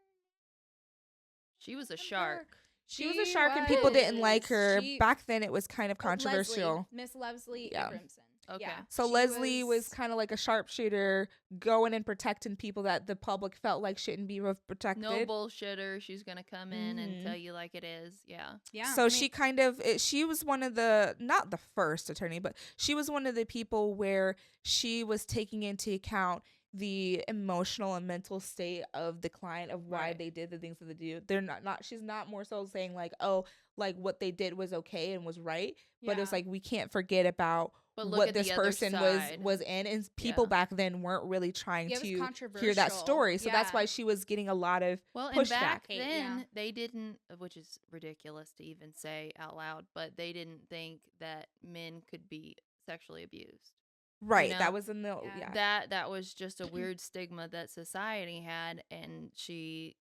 She was a Remember? shark. She was a shark and people didn't like her. She- Back then it was kind of controversial. Miss Leslie Yeah. Abramson. Okay. Yeah, So she Leslie was kind of like a sharpshooter, going and protecting people that the public felt like shouldn't be protected. No bullshitter. She's gonna come in and Mhm. tell you like it is. Yeah. yeah. So I she mean, kind of she was one of the, not the first attorney, but she was one of the people where she was taking into account the emotional and mental state of the client, of why Right. they did the things that they do. They're not she's not more so saying like, oh, like what they did was okay and was right, but it's Yeah. like we can't forget about But look what at this the other person side. was in, and people Yeah. back then weren't really trying Yeah, it was to hear that controversial. story. So that's Yeah. why she was getting a lot of Well, and pushback. back Hate, then yeah. they didn't, which is ridiculous to even say out loud, but they didn't think that men could be sexually abused. Right. know? That was in the Yeah. That was just a weird stigma that society had, and she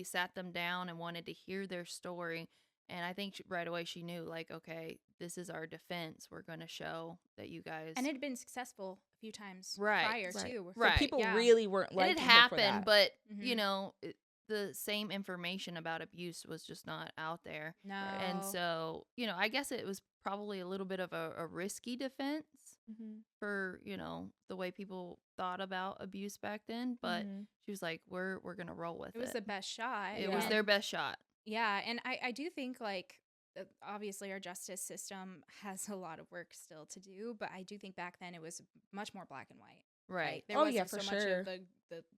sat them down and wanted to hear their story. And I think right away she knew, like, okay, this is our defense. We're going to show that you guys. And it had been successful a few times Right. prior Right. too. So Right. people Yeah. really weren't it liking had her for happened, that. but Mhm. the same information about abuse was just not out there. No. And so, I guess it was probably a little bit of a risky defense for, the way people thought about abuse back then. But she was like, we're going to roll with it. It was the best shot. It was and- their best shot. Yeah, and I do think like obviously our justice system has a lot of work still to do, but I do think back then it was much more black and white. Right. Like, there Oh, wasn't yeah, so for much sure. of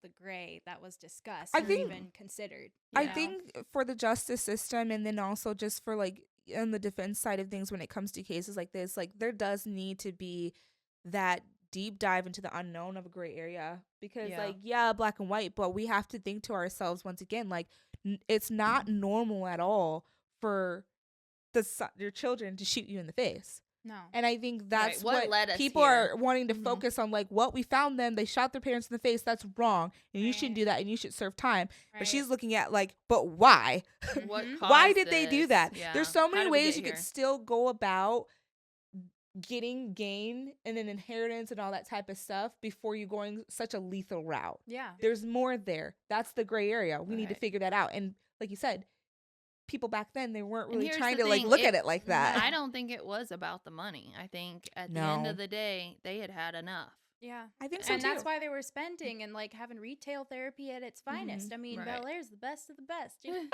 the gray that was discussed I or think- even considered. I you know? think for the justice system, and then also just for like on the defense side of things, when it comes to cases like this, like there does need to be that deep dive into the unknown of a gray area, because Yeah. like, yeah, black and white, but we have to think to ourselves once again, like it's not normal at all for your children to shoot you in the face. No. And I think that's What what led us people here? are wanting to Mhm. focus on. Like, what we found them, they shot their parents in the face. That's wrong, and you Right. shouldn't do that, and you should serve time. Right. But she's looking at like, but why? What Mhm. caused Why did they do this? that? Yeah. There's so How many did we ways get you could here? still go about getting gain and an inheritance and all that type of stuff before you going such a lethal route. Yeah. There's more there. That's the gray area. We need to Right. figure that out. And like you said, people back then, they weren't And really here's trying the to like thing, look at it like that. I don't think it was about the money. I think at the end No. of the day, they had enough. Yeah. I think so And too. that's why they were spending and like having retail therapy at its finest. I mean, Right. Bel Air's the best of the best. You know?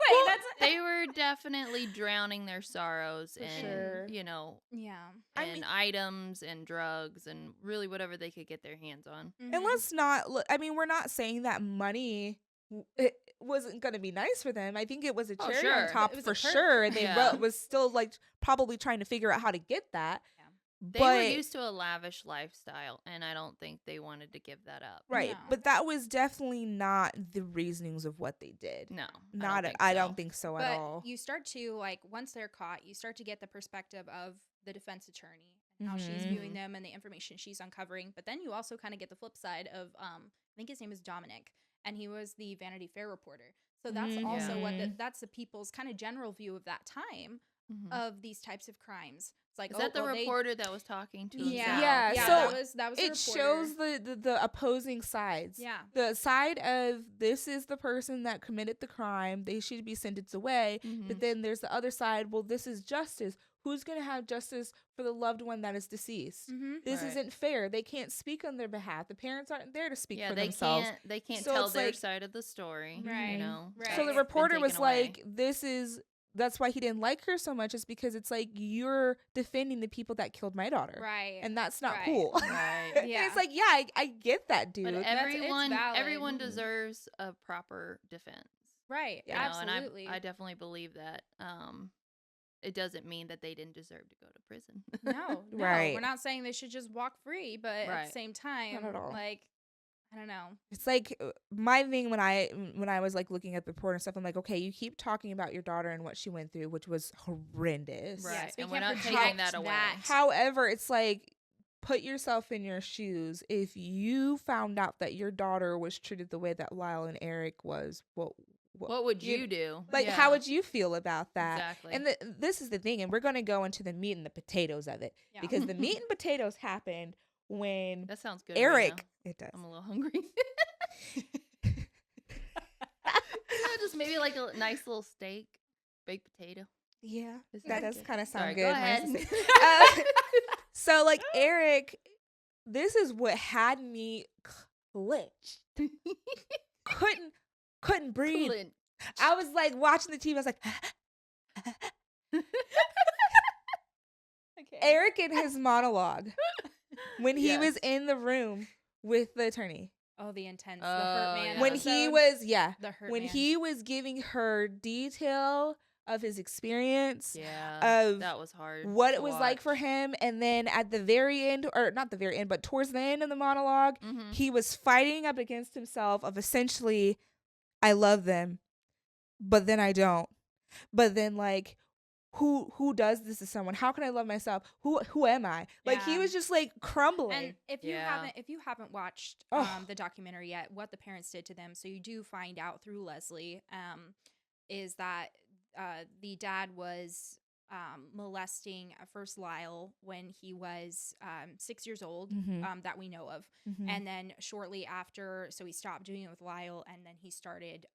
Well, that's they were definitely drowning their sorrows For in, sure. yeah. I in mean- items and drugs and really whatever they could get their hands on. Mhm. And let's not look, I mean, we're not saying that money it wasn't going to be nice for them. I think it was a Oh, cherry sure. on top It was for a perk. sure. And they Yeah. was still like probably trying to figure out how to get that. Yeah. They But were used to a lavish lifestyle, and I don't think they wanted to give that up. right, No. but that was definitely not the reasonings of what they did. No, Not I I don't don't think so But at all. you start to like once they're caught, you start to get the perspective of the defense attorney and how she's Mhm. viewing them and the information she's uncovering. But then you also kind of get the flip side of I think his name is Dominic, and he was the Vanity Fair reporter. So that's also what Mhm. that's the people's kind of general view of that time Mhm. of these types of crimes. It's like, Is oh, that the well, reporter that was talking to Yeah. himself? Yeah, Yeah, so that was the it reporter. shows the opposing sides. Yeah. The side of this is the person that committed the crime, they should be sentenced away. But Mhm. then there's the other side, well, this is justice. Who's going to have justice for the loved one that is deceased? Mm-hmm. This Right. isn't fair. They can't speak on their behalf. The parents aren't there to speak Yeah, for they themselves. can't. They can't So tell it's their like- side of the story. Right. You know. Right. So the It's been reporter taken was away. like, that's why he didn't like her so much, is because it's like, you're defending the people that killed my daughter. Right. And that's not Right. cool. Right. And Yeah. it's like, yeah, I get that, dude. But it's everyone valid. deserves a proper defense. Right. You know, Absolutely. and I definitely believe that. It doesn't mean that they didn't deserve to go to prison. No. Right. We're not saying they should just walk free, but at Right. the same time, Not at all. like, I don't know. It's like my thing when I was like looking at the report and stuff, I'm like, okay, you keep talking about your daughter and what she went through, which was horrendous. Right. Yes, we And we're can't not project taking that away. However, it's like, put yourself in your shoes. If you found out that your daughter was treated the way that Lyle and Erik was, What would you do? Like, Yeah. how would you feel about that? Exactly. And this is the thing, and we're going to go into the meat and the potatoes of it. Yeah. Because the meat and potatoes happened when That sounds good. Right Erik, now. it does. I'm a little hungry. Just maybe like a nice little steak, baked potato. Yeah, This that is does good. kind of sound Sorry, good. go Nice ahead. and so, like, Erik, this is what had me clenched. couldn't breathe. Clint. I was like watching the TV. I was like, Okay. Erik in his monologue when he Yes. was in the room with the attorney. Oh, the intense, the Oh, hurt man. yeah. When he episode. was, the hurt when man. he was giving her detail of his experience, Yeah. of That was hard. what to it was like for watch. him, and then at the very end, or not the very end, but towards the end of the monologue, Mhm. he was fighting up against himself of essentially, I love them, but then I don't. But then, like, who does this to someone? How can I love myself? Who am I? Like, he Yeah. was just like crumbling. And if Yeah. you haven't watched Oh. the documentary yet, what the parents did to them, so you do find out through Leslie, is that the dad was molesting at first Lyle when he was 6 years old, Mhm. that we know of, Mhm. and then shortly after, so he stopped doing it with Lyle, and then he started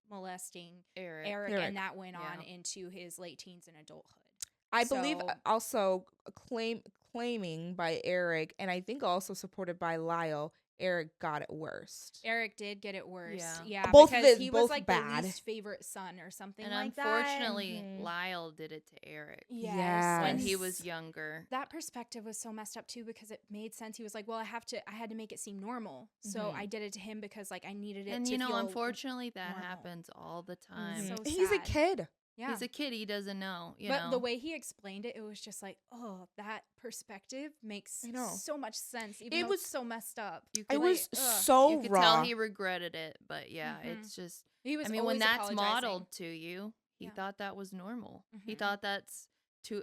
molesting Erik. Erik, Erik. and that went on Yeah. into his late teens and adulthood. I believe So- also claiming by Erik, and I think also supported by Lyle, Erik got it worst. Erik did get it worse. Yeah. Yeah, Both because he was both like bad. the least favorite son or something And like that. unfortunately, Mhm. Lyle did it to Erik Yes. when he Yes. was younger. That perspective was so messed up too, because it made sense. He was like, well, I had to make it seem normal. So Mhm. I did it to him because like I needed it And to you know, feel unfortunately, that normal. happens all the time. So He's a sad. kid. Yeah. He's a kid; he doesn't know. You But know, the way he explained it, it was just like, oh, that perspective makes I know. so much sense. Even It though was- it's so messed up. you It could, was like, ugh. so you could raw. tell he regretted it, but yeah, Mhm. it's just. He was. I mean, when always that's apologizing. modeled to you, he Yeah. thought that was normal. He Mhm. thought that's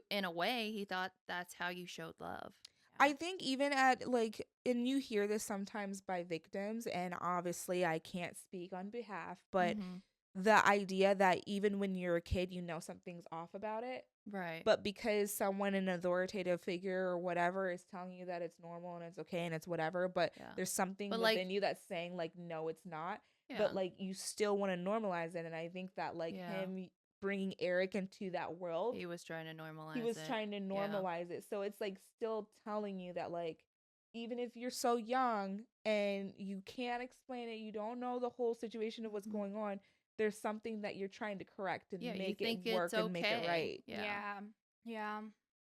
in a way, he thought that's how you showed love. I think even at like, and you hear this sometimes by victims, and obviously I can't speak on behalf, but Mhm. the idea that even when you're a kid, you know something's off about it. Right. But because someone, an authoritative figure or whatever, is telling you that it's normal and it's okay and it's whatever, but Yeah. there's something But, like- within you that's saying like, no, it's not. yeah. But like, you still want to normalize it. And I think that like Yeah. him bringing Erik into that world, he was trying to normalize he was it. trying to normalize it. So it's like still telling you that like, even if you're so young and you can't explain it, you don't know the whole situation of what's Mhm. going on, there's something that you're trying to correct and Yeah, you make think it work it's and make it okay. right. Yeah. Yeah.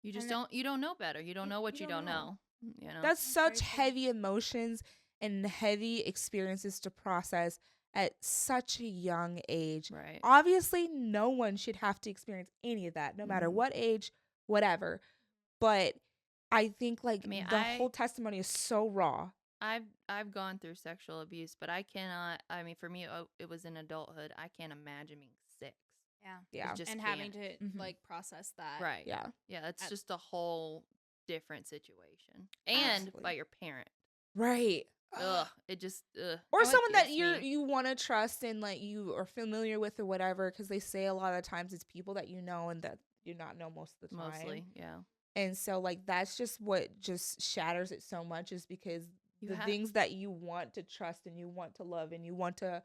You just And you don't know better. You don't know what you you don't don't know. know. You know. That's very such true. heavy emotions and heavy experiences to process at such a young age. right. Obviously, no one should have to experience any of that, no matter Mhm. what age, whatever. But I think like I mean, the whole testimony is so raw. I've gone through sexual abuse, but I cannot. I mean, for me, it was in adulthood. I can't imagine being 6. Yeah. Yeah. just And can't. having to Mhm. like process that. Right. Yeah. Yeah, it's At- just a whole different situation, and Absolutely. by your parent. Right. ugh, it just ugh. Or And what someone that gives me you want to trust and like you are familiar with or whatever, because they say a lot of times it's people that you know and that you not know most of the time. mostly, yeah. And so like that's just what just shatters it so much, is because You the have things that you want to trust and you want to love and you want to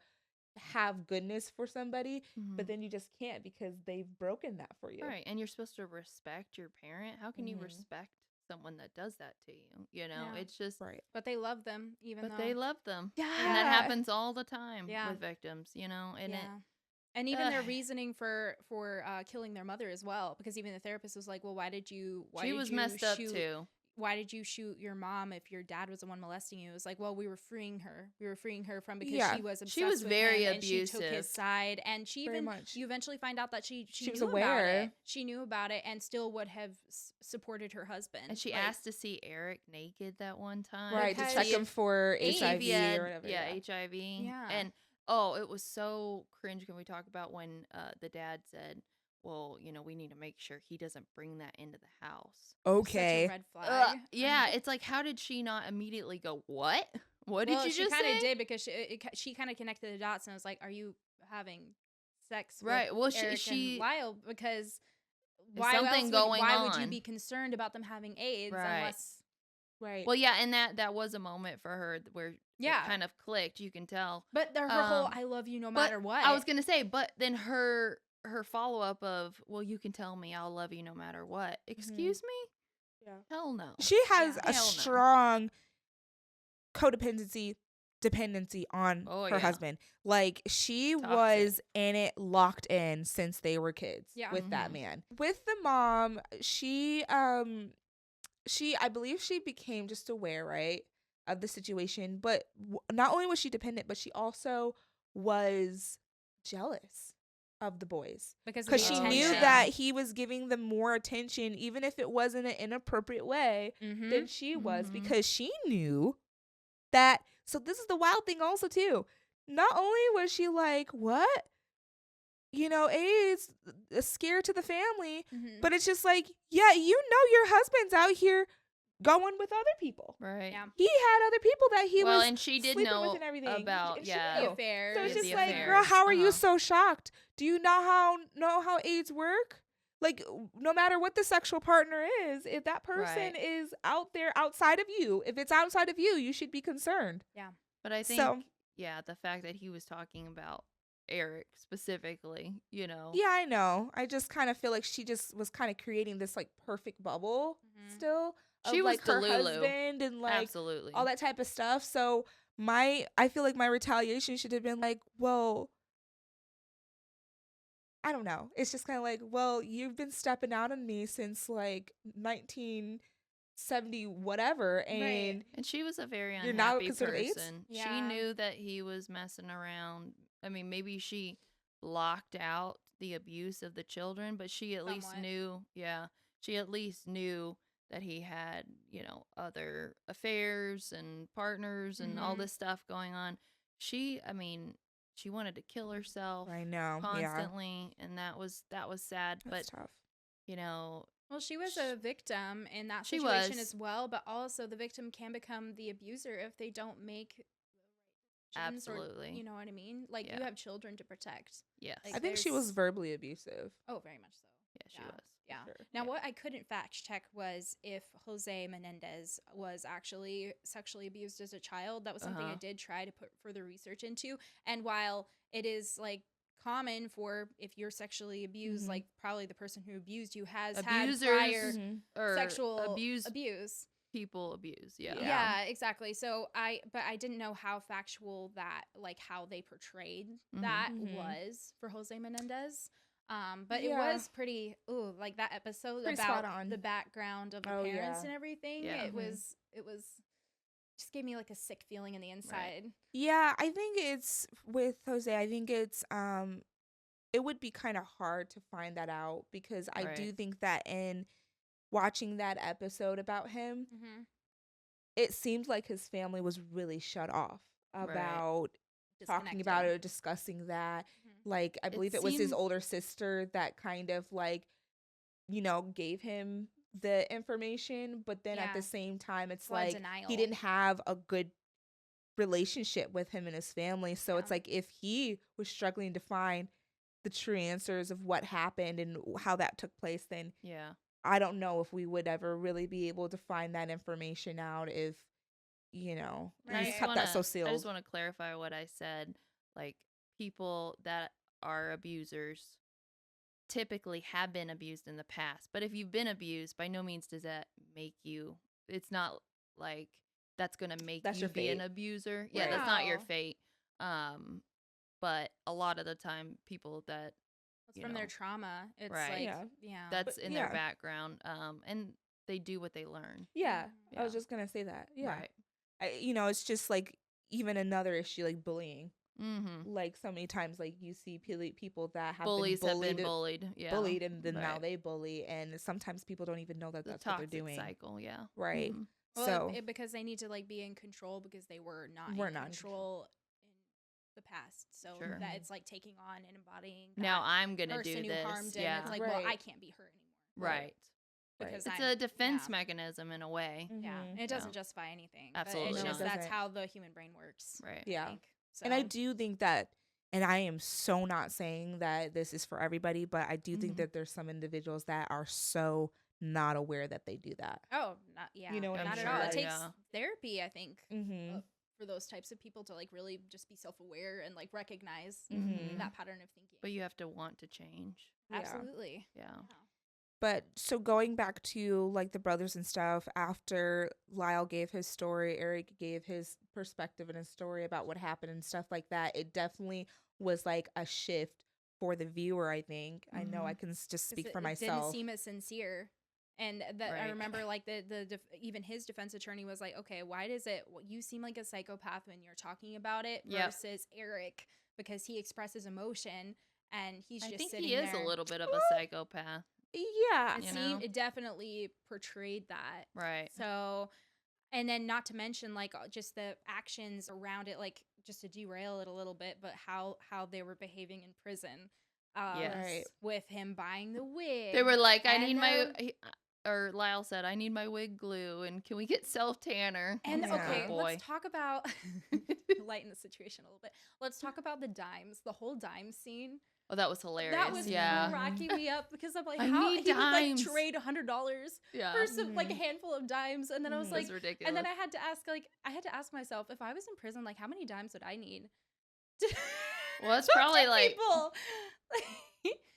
have goodness for somebody, but then you just can't because they've broken that for you. right, and you're supposed to respect your parent. How can you Mhm. respect someone that does that to you? You know, Yeah. it's just Right. But they love them, even but though. they love them. And that Yeah. happens all the time Yeah. with victims, you know, and Yeah. And even their reasoning for killing their mother as well, because even the therapist was like, "Well, she was messed up too. why did you shoot your mom if your dad was the one molesting you?" It was like, "Well, we were freeing her. We were freeing her from because Yeah. she was obsessed She was with very him and she took abusive. his side." And she Very even much. you eventually find out that she She was knew about aware. it. She knew about it and still would have supported her husband. And she Like, asked to see Erik naked that one time. Right, to Because check him for AIDS. HIV he had, or whatever. yeah, HIV. Yeah. And oh, it was so cringe. Can we talk about when the dad said, well, you know, we need to make sure he doesn't bring that into the house. Okay. Such a red flag. Yeah, it's like, how did she not immediately go, what? What did Well, you she just kind say? of did because she kind of connected the dots and was like, "Are you having sex Right. with Well, Erik she and Lyle? Because There's something going why would you on. be concerned about them having AIDS Right. unless Right. Well, yeah, and that was a moment for her where Yeah. it kind of clicked. You can tell. But her whole "I love you no But matter what." I was gonna say, but then her follow up of, well, you can tell me I'll love you no matter what. Excuse me? Yeah. Hell no. She has Yeah. a Hell no. strong dependency on Oh, her yeah. husband. Like she Toxic. was in it, locked in since they were kids Yeah. with that Mhm. man. With the mom, she I believe she became just aware, right, of the situation, but not only was she dependent, but she also was jealous of the boys because of because the she attention. knew yeah. that he was giving them more attention, even if it was in an inappropriate way, than she was, Mhm. because she knew that. So this is the wild thing also too. Not only was she like, what? You know, AIDS, a scare to the family, Mhm. but it's just like, yeah, you know your husband's out here going with other people. Right. Yeah. He had other people that he Well, was and she did sleeping know with and everything. about, And she yeah. knew. The affairs. So it's Yeah, just the like, girl, affairs. how are you Uh-huh. so shocked? Do you know how AIDS work? Like, no matter what the sexual partner is, if that person Right. is out there outside of you, if it's outside of you, you should be concerned. Yeah. But I think, So, yeah, the fact that he was talking about Erik specifically, you know. yeah, I know. I just kind of feel like she just was kind of creating this like perfect bubble Mhm. still of She was like her Delulu. husband and like Absolutely. all that type of stuff. So I feel like my retaliation should have been like, well, I don't know. It's just kind of like, well, you've been stepping out on me since like 1970 whatever, and Right. And she was a very You're now unhappy considered AIDS? person. She Yeah. knew that he was messing around. I mean, maybe she blocked out the abuse of the children, but she at least Somewhat. knew, yeah, she at least knew that he had, you know, other affairs and partners and all Mhm. this stuff going on. I mean, she wanted to kill herself I know. Yeah. constantly, and that was sad, but That's tough. you know, Well, she was a victim in that She situation was. as well, but also the victim can become the abuser if they don't make the right decisions. Absolutely. Or, you know what I mean? Like, you Yeah. have children to protect. yes. Like, I think she was there's- verbally abusive. Oh, very much so. Yeah, she was. Yeah. sure. Now, Yeah. what I couldn't fact check was if Jose Menendez was actually sexually abused as a child. That was something I Uh-huh. did try to put further research into. And while it is like common for if you're sexually abused, Mhm. like probably the person who abused you has Abusers had prior Mhm. or sexual abuse abuse. people abuse. Yeah. Yeah. Exactly. So but I didn't know how factual that, like how they portrayed that Mhm. was for Jose Menendez. But it Yeah. was pretty, like that episode Pretty spot about on. the background of the Oh, parents yeah. and everything. Yeah. It Mhm. was just gave me like a sick feeling in the inside. Yeah, I think it's with Jose, I think it's it would be kind of hard to find that out, because I do Right. think that in watching that episode about him, Mm-hmm. it seemed like his family was really shut off about talking about it or discussing that. Mhm. Like, I It believe it was his seemed older sister that kind of like, gave him the information, but then at Yeah. the same time, it's A lot of like denial. he didn't have a good relationship with him and his family. So it's like if he was struggling to find the true answers of what happened and how that took place, then I don't know if we would ever really be able to find that information out if, you know, he's kept that so sealed. I just want to clarify what I said. Like, people that are abusers typically have been abused in the past. But if you've been abused, by no means does that make you, it's not like that's going to make you be an abuser. Yeah, that's not your fate. But a lot of the time, people that it's from their trauma. It's right. like, that's in their background. And they do what they learn. Yeah. I was just going to say that. Yeah. Right. It's just like even another issue like bullying. Mm-hmm. Like so many times, like you see people that have bullies been bullied, have been bullied, bullied, and then now they bully, and sometimes people don't even know that that's what they're doing. Cycle, right. Mm-hmm. Well, because they need to like be in control because they were not in control in the past, so that it's like taking on and embodying. That now I'm gonna do who this. Harmed him. It's like, well, I can't be hurt anymore. Right. Because it's a defense mechanism in a way. Mm-hmm. Yeah, and it doesn't justify anything. Absolutely, it's just that's how the human brain works. Right. Yeah. I think. So. And I do think that, and I am so not saying that this is for everybody, but I do think that there's some individuals that are so not aware that they do that. Oh, you know what not at all. It takes therapy, I think, for those types of people to like really just be self-aware and like recognize that pattern of thinking. But you have to want to change. Absolutely. Yeah. But so going back to like the brothers and stuff, after Lyle gave his story, Erik gave his perspective and his story about what happened and stuff like that, it definitely was like a shift for the viewer, I think. I know I can just speak for myself. It didn't seem as sincere. And that I remember like even his defense attorney was like, okay, why does you seem like a psychopath when you're talking about it versus Erik, because he expresses emotion and he's just sitting there. I think he is a little bit of a psychopath. Yeah. It definitely portrayed that. Right. So, and then not to mention like just the actions around it, like just to derail it a little bit, but how they were behaving in prison. With him buying the wig. They were like, I need or Lyle said, I need my wig glue, and can we get self-tanner? And okay, let's talk about, lighten the situation a little bit. Let's talk about the dimes, the whole dime scene. Oh, that was hilarious. That was cracking me up because I'm like, how he would like trade $100 for some like a handful of dimes, and then I was like, ridiculous. And then I had to ask myself, if I was in prison, like how many dimes would I need? Well, it's probably like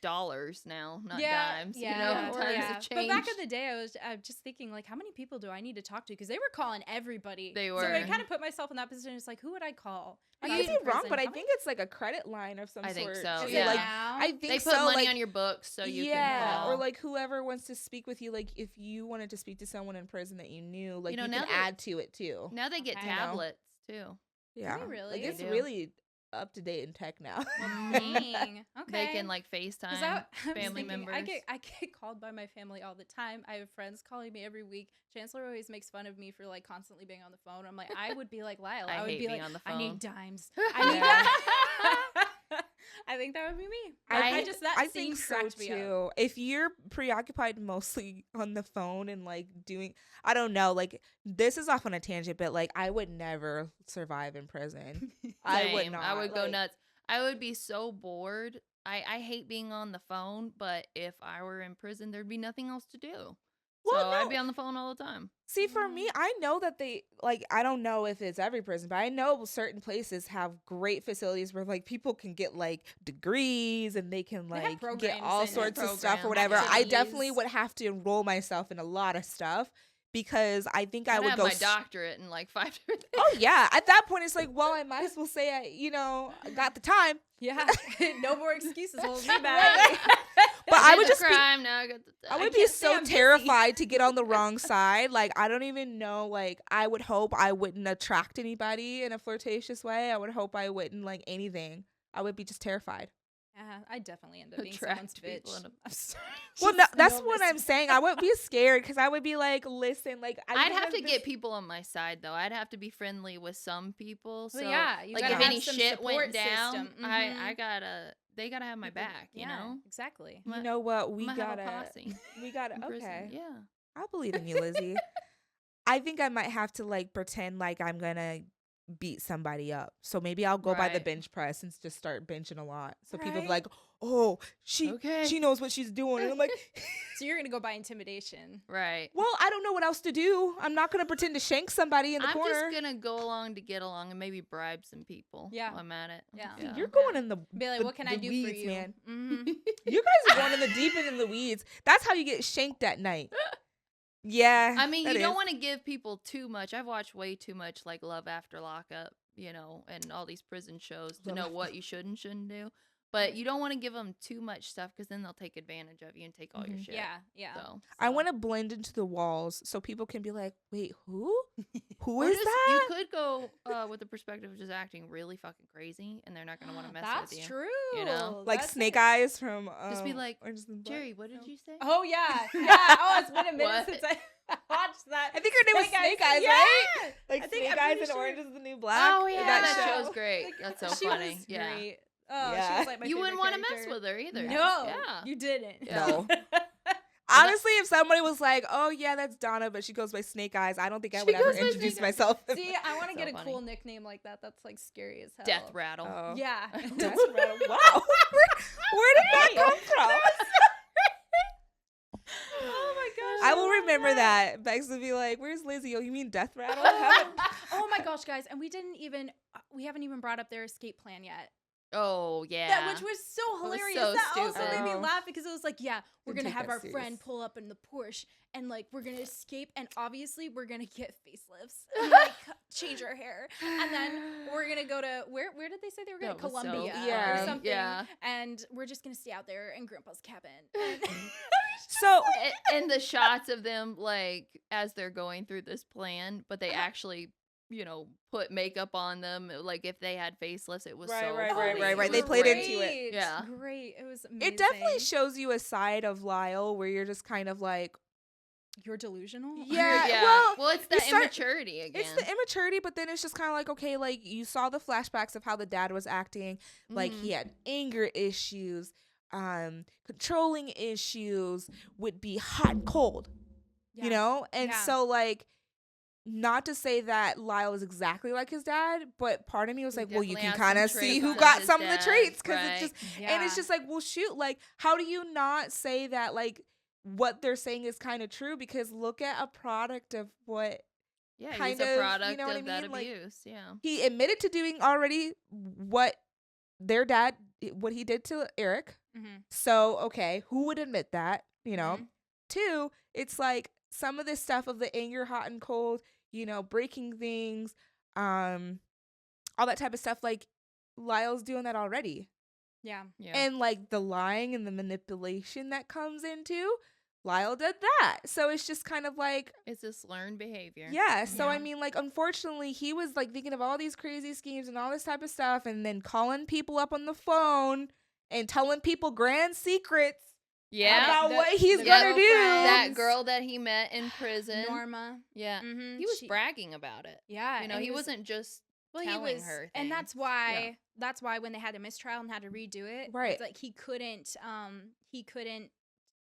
dollars now, not dimes. Times have changed. But back in the day, I was just thinking, like, how many people do I need to talk to? Because they were calling everybody. They were. So I kind of put myself in that position. It's like, who would I call? I could be wrong, but I think it's like a credit line of some sort. I think so. Yeah. Like, I think they put money on your books so you can call. Or like whoever wants to speak with you, like if you wanted to speak to someone in prison that you knew, like you can add to it too. Now they get tablets too. Yeah. Really? Like, it's really up to date in tech now. Okay. They can like FaceTime family members. I get called by my family all the time. I have friends calling me every week. Chancellor always makes fun of me for like constantly being on the phone. I'm like, I would be like Lyle. I would be like, on the phone. I need dimes. I need I think that would be me. I think so too. If you're preoccupied mostly on the phone and like doing, I don't know, like this is off on a tangent, but like I would never survive in prison. I would not. I would go nuts. I would be so bored. I hate being on the phone, but if I were in prison, there'd be nothing else to do. Well, I'd be on the phone all the time. See, for me, I know that they, like, I don't know if it's every prison, but I know certain places have great facilities where, like, people can get, like, degrees and they can, like, get all sorts of stuff or whatever. I definitely would have to enroll myself in a lot of stuff because I think I would have go. my doctorate in, like, 5 different things. Oh, yeah. At that point, it's like, well, I might as well say I got the time. Yeah. No more excuses holding me back. But I would just now I would be so terrified to get on the wrong side. Like, I don't even know. Like, I would hope I wouldn't attract anybody in a flirtatious way. I would hope I wouldn't like anything. I would be just terrified. I'd definitely end up being someone's bitch. Well, no, that's what I'm saying. I would be scared because I would be like, listen, like I'd have to get people on my side though. I'd have to be friendly with some people. So like if any shit went down, they gotta have my back. You know exactly. You know what? We gotta. Okay. Yeah, I believe in you, Lizzie. I think I might have to like pretend like I'm gonna beat somebody up. So maybe I'll go by the Right. bench press and just start benching a lot. So people be Right. like, "Oh, she Okay. knows what she's doing." And I'm like, So you're gonna go by intimidation. Right. "Well, I don't know what else to do. I'm not gonna pretend to shank somebody in the I'm corner." just gonna go along to get along and maybe bribe some people. Yeah. while I'm at it. Yeah. You're going Yeah. in the Be like, the- what can the I do weeds, for you? man. Mm-hmm. You guys are going in the deep end in the weeds. That's how you get shanked at night. Yeah. I mean, that you don't is. want to give people too much. I've watched way too much like Love After Lockup, and all these prison shows to Love know After- what you should and shouldn't do. But you don't want to give them too much stuff because then they'll take advantage of you and take all your shit. Yeah. Yeah. So I want to blend into the walls so people can be like, "Wait, who? Who or is just, that?" you could go with the perspective of just acting really fucking crazy, and they're not gonna want to mess That's with you. true. you know? Like That's Snake it. Eyes from Just be like, Orange is the New Black. Jerry, what did you say? Oh yeah. Yeah. Oh, it's been a minute What? since I watched that. I think her name was Snake Eyes, yeah! right? Like I think- Snake I'm Eyes pretty and sure- Orange is the New Black. Oh yeah, that show's show. great. That's so She funny. was Yeah. great. Oh, she Yeah. was like my You wouldn't want want to mess with her either. No, Yeah. you didn't. Yeah. No. Honestly, if somebody was like, "Oh yeah, that's Donna," but she goes by Snake Eyes, I don't think I She would ever goes by introduce Snake Eyes. myself. See, I want to So get a funny. cool nickname like that. That's like scary as hell. Death Rattle. Oh. Yeah. That's right. Wow. Where did that come from? Oh my gosh. I will love remember that. Bex would be like, "Where's Lizzie? Oh, you mean Death Rattle?" Oh my gosh, guys, and we haven't even brought up their escape plan yet. Oh yeah. That which was so was hilarious. so That also made me stupid. laugh because it was like, yeah, we're Didn't gonna take have that our serious. friend pull up in the Porsche and like we're gonna escape and obviously we're gonna get facelifts and like change our hair and then we're gonna go to where did they say they were going? That was so Columbia Yeah. or something. Yeah. And we're just gonna stay out there in Grandpa's cabin. And So and the shots of them like as they're going through this plan, but they actually, put makeup on them. Like if they had facelifts, it was Right, so right, funny. right. It They was played great. into it. Yeah. Great. It was amazing. it definitely shows you a side of Lyle where you're just kind of like, You're delusional? yeah, Yeah. well, it's you the start- immaturity again. it's the immaturity, but then it's just kind of like, okay, like you saw the flashbacks of how the dad was acting. Like he had anger issues, controlling issues, would be hot and cold, Yeah. you know? And Yeah. so like, not to say that Lyle is exactly like his dad, but part of me was He like, well, you definitely can has kind of some see traits who of got his some of the dad, traits because right. it's just, Yeah. and it's just like, well, shoot, like, how do you not say that, like, what they're saying is kind of true? Because look at a product of what Yeah, he's kind a of, you product know what I of that mean? Like, abuse. Yeah. he admitted to doing already what their dad, what he did to Erik. Mm-hmm. So, okay, who would admit that, you know? Mhm. Two, it's like some of this stuff of the anger, hot and cold, breaking things, all that type of stuff, like Lyle's doing that already. Yeah. Yeah. And like the lying and the manipulation that comes into, Lyle did that. So it's just kind of like, It's this learned behavior. yeah. So I Yeah. mean, like, unfortunately, he was like thinking of all these crazy schemes and all this type of stuff, and then calling people up on the phone and telling people grand secrets Yeah. about The- what he's the gonna do. girlfriend. That girl that he met in prison. Norma. Yeah. Mm-hmm. He was bragging about it. Yeah. You know, and he wasn't just well, telling her and things. that's why when they had a mistrial and had to redo it, Right. it's like he couldn't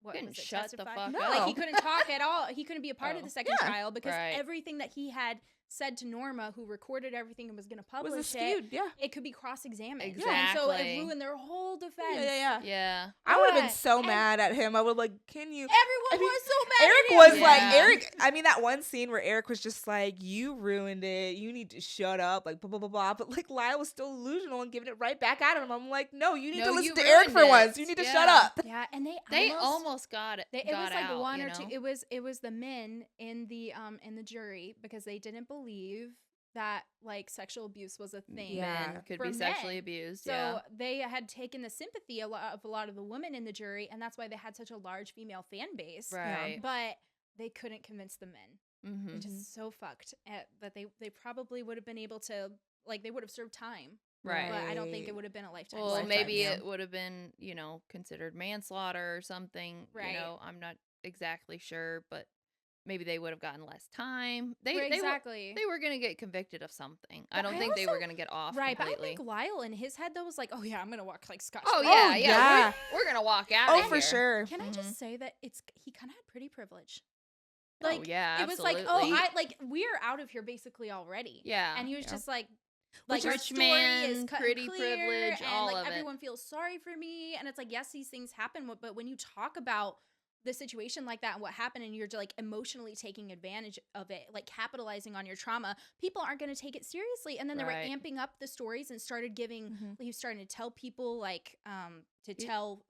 what Couldn't was it, shut the testify? fuck No. up. Like he couldn't talk at all. He couldn't be a part of Oh. the second Yeah. trial because Right. everything that he had said to Norma, who recorded everything and was going to Was publish a skewed, yeah. it could be cross-examined. And so it Exactly. ruined their whole defense. Yeah. Yeah. I would have been But- so and- mad at him. I would like, can you? Everyone I mean, was so mad Erik at him. was like, Yeah. I mean, that one scene where Erik was just like, you ruined it. You need to shut up. Like, blah, blah, blah, blah. But like, Lyle was still delusional and giving it right back at him. I'm like, no, you need No, to you listen to Erik for ruined once. it. You need to Yeah. shut up. Yeah, and They almost got it. It got was like out, one you or two. know? It was the men in the jury because they didn't believe that like sexual abuse was a thing. Yeah. Men could for be sexually men. abused. So Yeah. they had taken the sympathy a lot of the women in the jury, and that's why they had such a large female fan base. Right. But they couldn't convince the men, Mm-hmm. which is so fucked. That they probably would have been able to they would have served time. Right. But I don't think it would have been a lifetime. Well, Lifetime, maybe yeah. it would have been, considered manslaughter or something. Right. I'm not exactly sure, but maybe they would have gotten less time. Exactly. They were going to get convicted of something. I But don't I think they were also- going to get off Right, but I completely. think Lyle in his head though was like, oh yeah, I'm gonna walk like Scotch. Oh, free. yeah, yeah. yeah. We're going to walk out Oh, of for here. sure. Can I Mhm. just say that he kind of had pretty privilege. Like, Oh, yeah, it was like, oh, absolutely. we're out of here basically already. Yeah. And he was Yeah. just like Which our rich story man, is cut pretty and clear, privilege, and all like of it. everyone feels sorry for me. And it's like, yes, these things happen, but when you talk about the situation like that and what happened, and you're like emotionally taking advantage of it, like capitalizing on your trauma, people aren't going to take it seriously. And then they were Right. amping up the stories and started giving, he was starting to tell people like to tell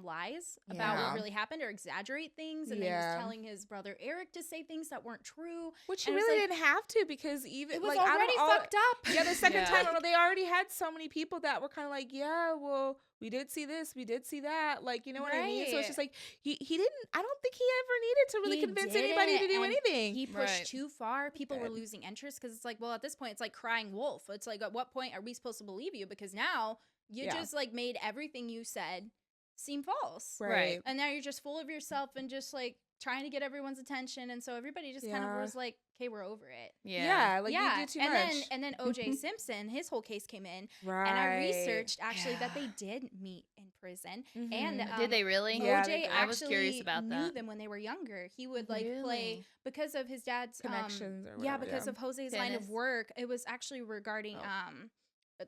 lies about what Yeah. really happened or exaggerate things. And then he was Yeah. telling his brother Erik to say things that weren't true. Which he And it was really like, didn't have to, because even it was like out of already all, fucked up. yeah, the second Yeah. time around, they already had so many people that were kind of like, yeah, well, we did see this, we did see that, like, you know what I mean? So it's Right. just like he didn't. I don't think he ever needed to really He convince anybody to didn't, do and anything. He pushed Right. too far. People were Good. losing interest because it's like, well, at this point, it's like crying wolf. It's like, at what point are we supposed to believe you? Because now you Yeah. just like made everything you said seem false. Right. And now you're just full of yourself and just like trying to get everyone's attention. And so everybody just kind of Yeah. was like, okay, we're over it. Yeah, like you Yeah. do too and much. then OJ Simpson, his whole case came in. Right. And I researched actually that Yeah. they did meet in prison. Mhm. And Did they really? Yeah, OJ they did. I was curious actually about knew that. them when they were younger. He would like play Really? because of his dad's Connections or yeah, whatever, because yeah. of Jose's line Tennis. of work. It was actually regarding Oh.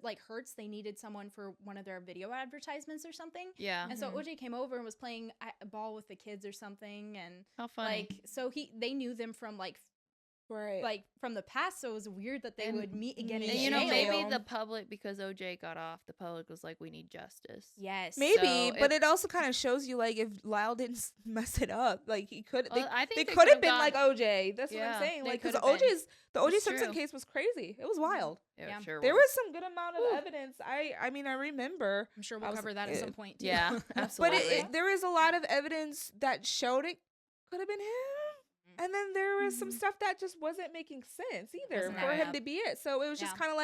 like Hertz. They needed someone for one of their video advertisements or something. Yeah. And so Mhm. OJ came over and was playing a ball with the kids or something, and How funny. like so they knew them from like Right. from the past. So it was weird that they And- would meet again in And Yeah, you know, jail. maybe jail. the public, because OJ got off, the public was like, we need justice. Yes, Maybe, So but it also kind of shows you, like, if Lyle didn't mess it up, like he could. Well, I They think they could have could've been gone- like OJ. That's what Yeah, I'm saying. they Like, because could've been. the OJ It's Simpson true. case was crazy. It was wild. It Yeah. sure There was. was some good amount of Whew. evidence. I mean, I remember. I'm sure I we'll was cover a that at some kid. point too. Yeah, But absolutely. there is a lot of evidence that showed it could have been him. And then there was some Mhm. stuff that just wasn't making sense either Wasn't for adding him up. to be it. So it was just Yeah. kind of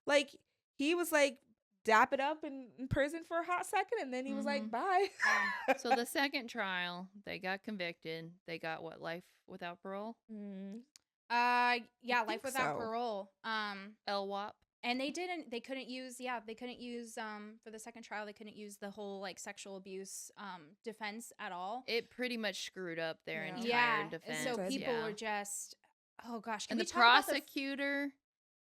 like he was like dap it up in prison for a hot second, and then he was like, Mhm. bye. Yeah. So the second trial, they got convicted. They got what, life without parole? Yeah, life think without so. parole. LWAP. And they couldn't use for the second trial, they couldn't use the whole like sexual abuse defense at all. It pretty much screwed up their Yeah. entire Yeah. defense. So It did. people yeah. were just, oh gosh, can And we the talk about prosecutor,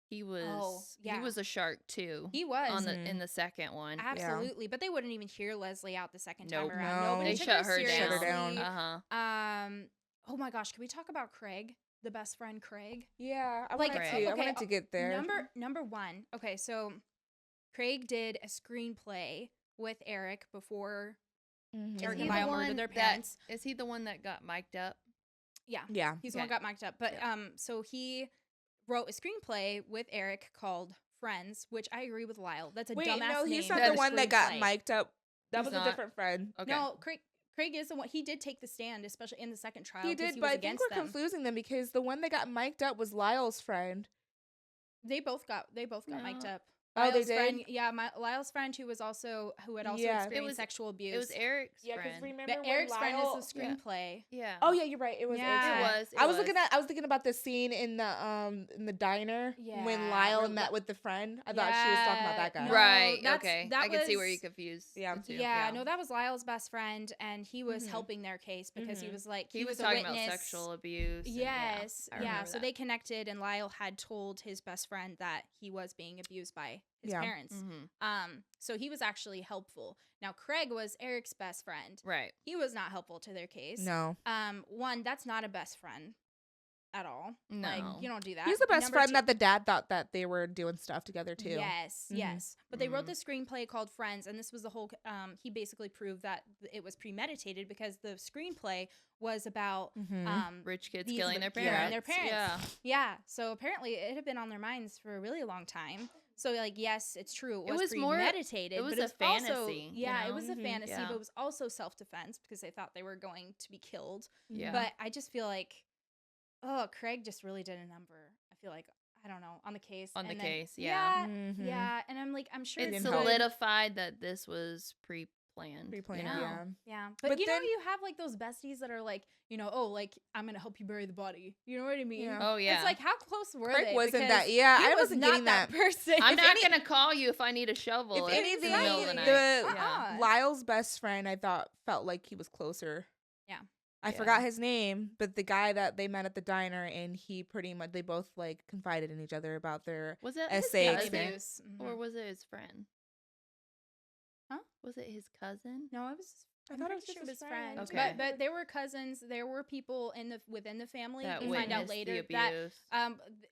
he was yeah. he was a shark too. He was on Mhm. in the second one. absolutely, but they wouldn't even hear Leslie out the second Nope. time around. No. Nobody They took shut her seriously. Shut her down. Uh-huh. Oh my gosh, can we talk about Craig, the best friend Craig? Yeah, I Like, wanted Right. to. I okay, wanted to get there. Number one. Okay, so Craig did a screenplay with Erik before Mhm. Erik Is he and the Lyle one murdered their that- parents. Is he the one that got mic'd up? Yeah, Yeah. he's the one Okay. got mic'd up. But so he wrote a screenplay with Erik called Friends, which I agree with Lyle. That's a Wait, dumbass no, he's name not for the a one that got screenplay. mic'd up. That He's was not? a different friend. Okay. No, Craig is the one. He did take the stand, especially in the second trial. He 'cause did, he but was I think against we're them. confusing them because the one that got mic'd up was Lyle's friend. They both got mic'd No. up. Oh, they Lyle's did? friend, yeah, Lyle's friend who had also Yeah. experienced sexual abuse. It was Eric's Yeah, because friend. remember But when Eric's friend Lyle... is the screenplay. Yeah. Oh yeah, you're right. It was. Yeah. Eric's It friend. was. It I was thinking about the scene in the diner Yeah, when Lyle where met with the friend. I thought she was talking about that guy. No, Right. that's- Okay. that I can see where was- you confused. Yeah. the two. Yeah, no, that was Lyle's best friend, and he was Mhm. helping their case because he Mhm. was like He was a talking witness. about sexual abuse. and Yes, I yeah. remember So that. they connected, and Lyle had told his best friend that he was being abused by his Yeah. parents. Mhm. So he was actually helpful. Now Craig was Eric's best friend. Right. He was not helpful to their case. No, One, that's not a best friend at all. No. Like, you don't do that. he's the best Number friend two- that the dad thought that they were doing stuff together too. Yes, Mhm. yes. But they wrote Mhm. the screenplay called Friends, and this was the whole. He basically proved that it was premeditated because the screenplay was about Mhm. Rich kids these killing their killing parents. their parents. Yeah. Yeah. So apparently it had been on their minds for a really long time. So like, yes, it's true. It was more- premeditated. it was but a it's also, fantasy, you yeah, it know? was a Mhm. fantasy, Yeah. but it was also self-defense because they thought they were going to be killed. Yeah. But I just feel like, oh, Craig just really did a number. I feel like, I don't know, on the case. On the And then- case, yeah. Mhm. Yeah. And I'm like, I'm sure It didn't it's help. good. solidified that this was pre-planned. Pre-planned, you know? yeah. Yeah. But, But you know, then- you have like those besties that are like, oh, like, I'm going to help you bury the body. You know what I mean? Yeah. Oh, yeah. It's like, how close were Craig they? wasn't Because that. Yeah, he I was wasn't not getting that. person. I'm If not any- going to call you if I need a shovel. If in anything, the middle of the night. the Yeah. Uh-uh. Lyle's best friend, I thought felt like he was closer. Yeah. I forgot his name, but the guy that they met at the diner, and he pretty much, they both like confided in each other about their Was it SA his Family experience. cousin, abuse. or was it his friend? Huh? Was it his cousin? No, it was. I I'm thought it pretty was just sure it his was friend. friend. But there were cousins. There were people within the family. That You find out witnessed the later that abuse.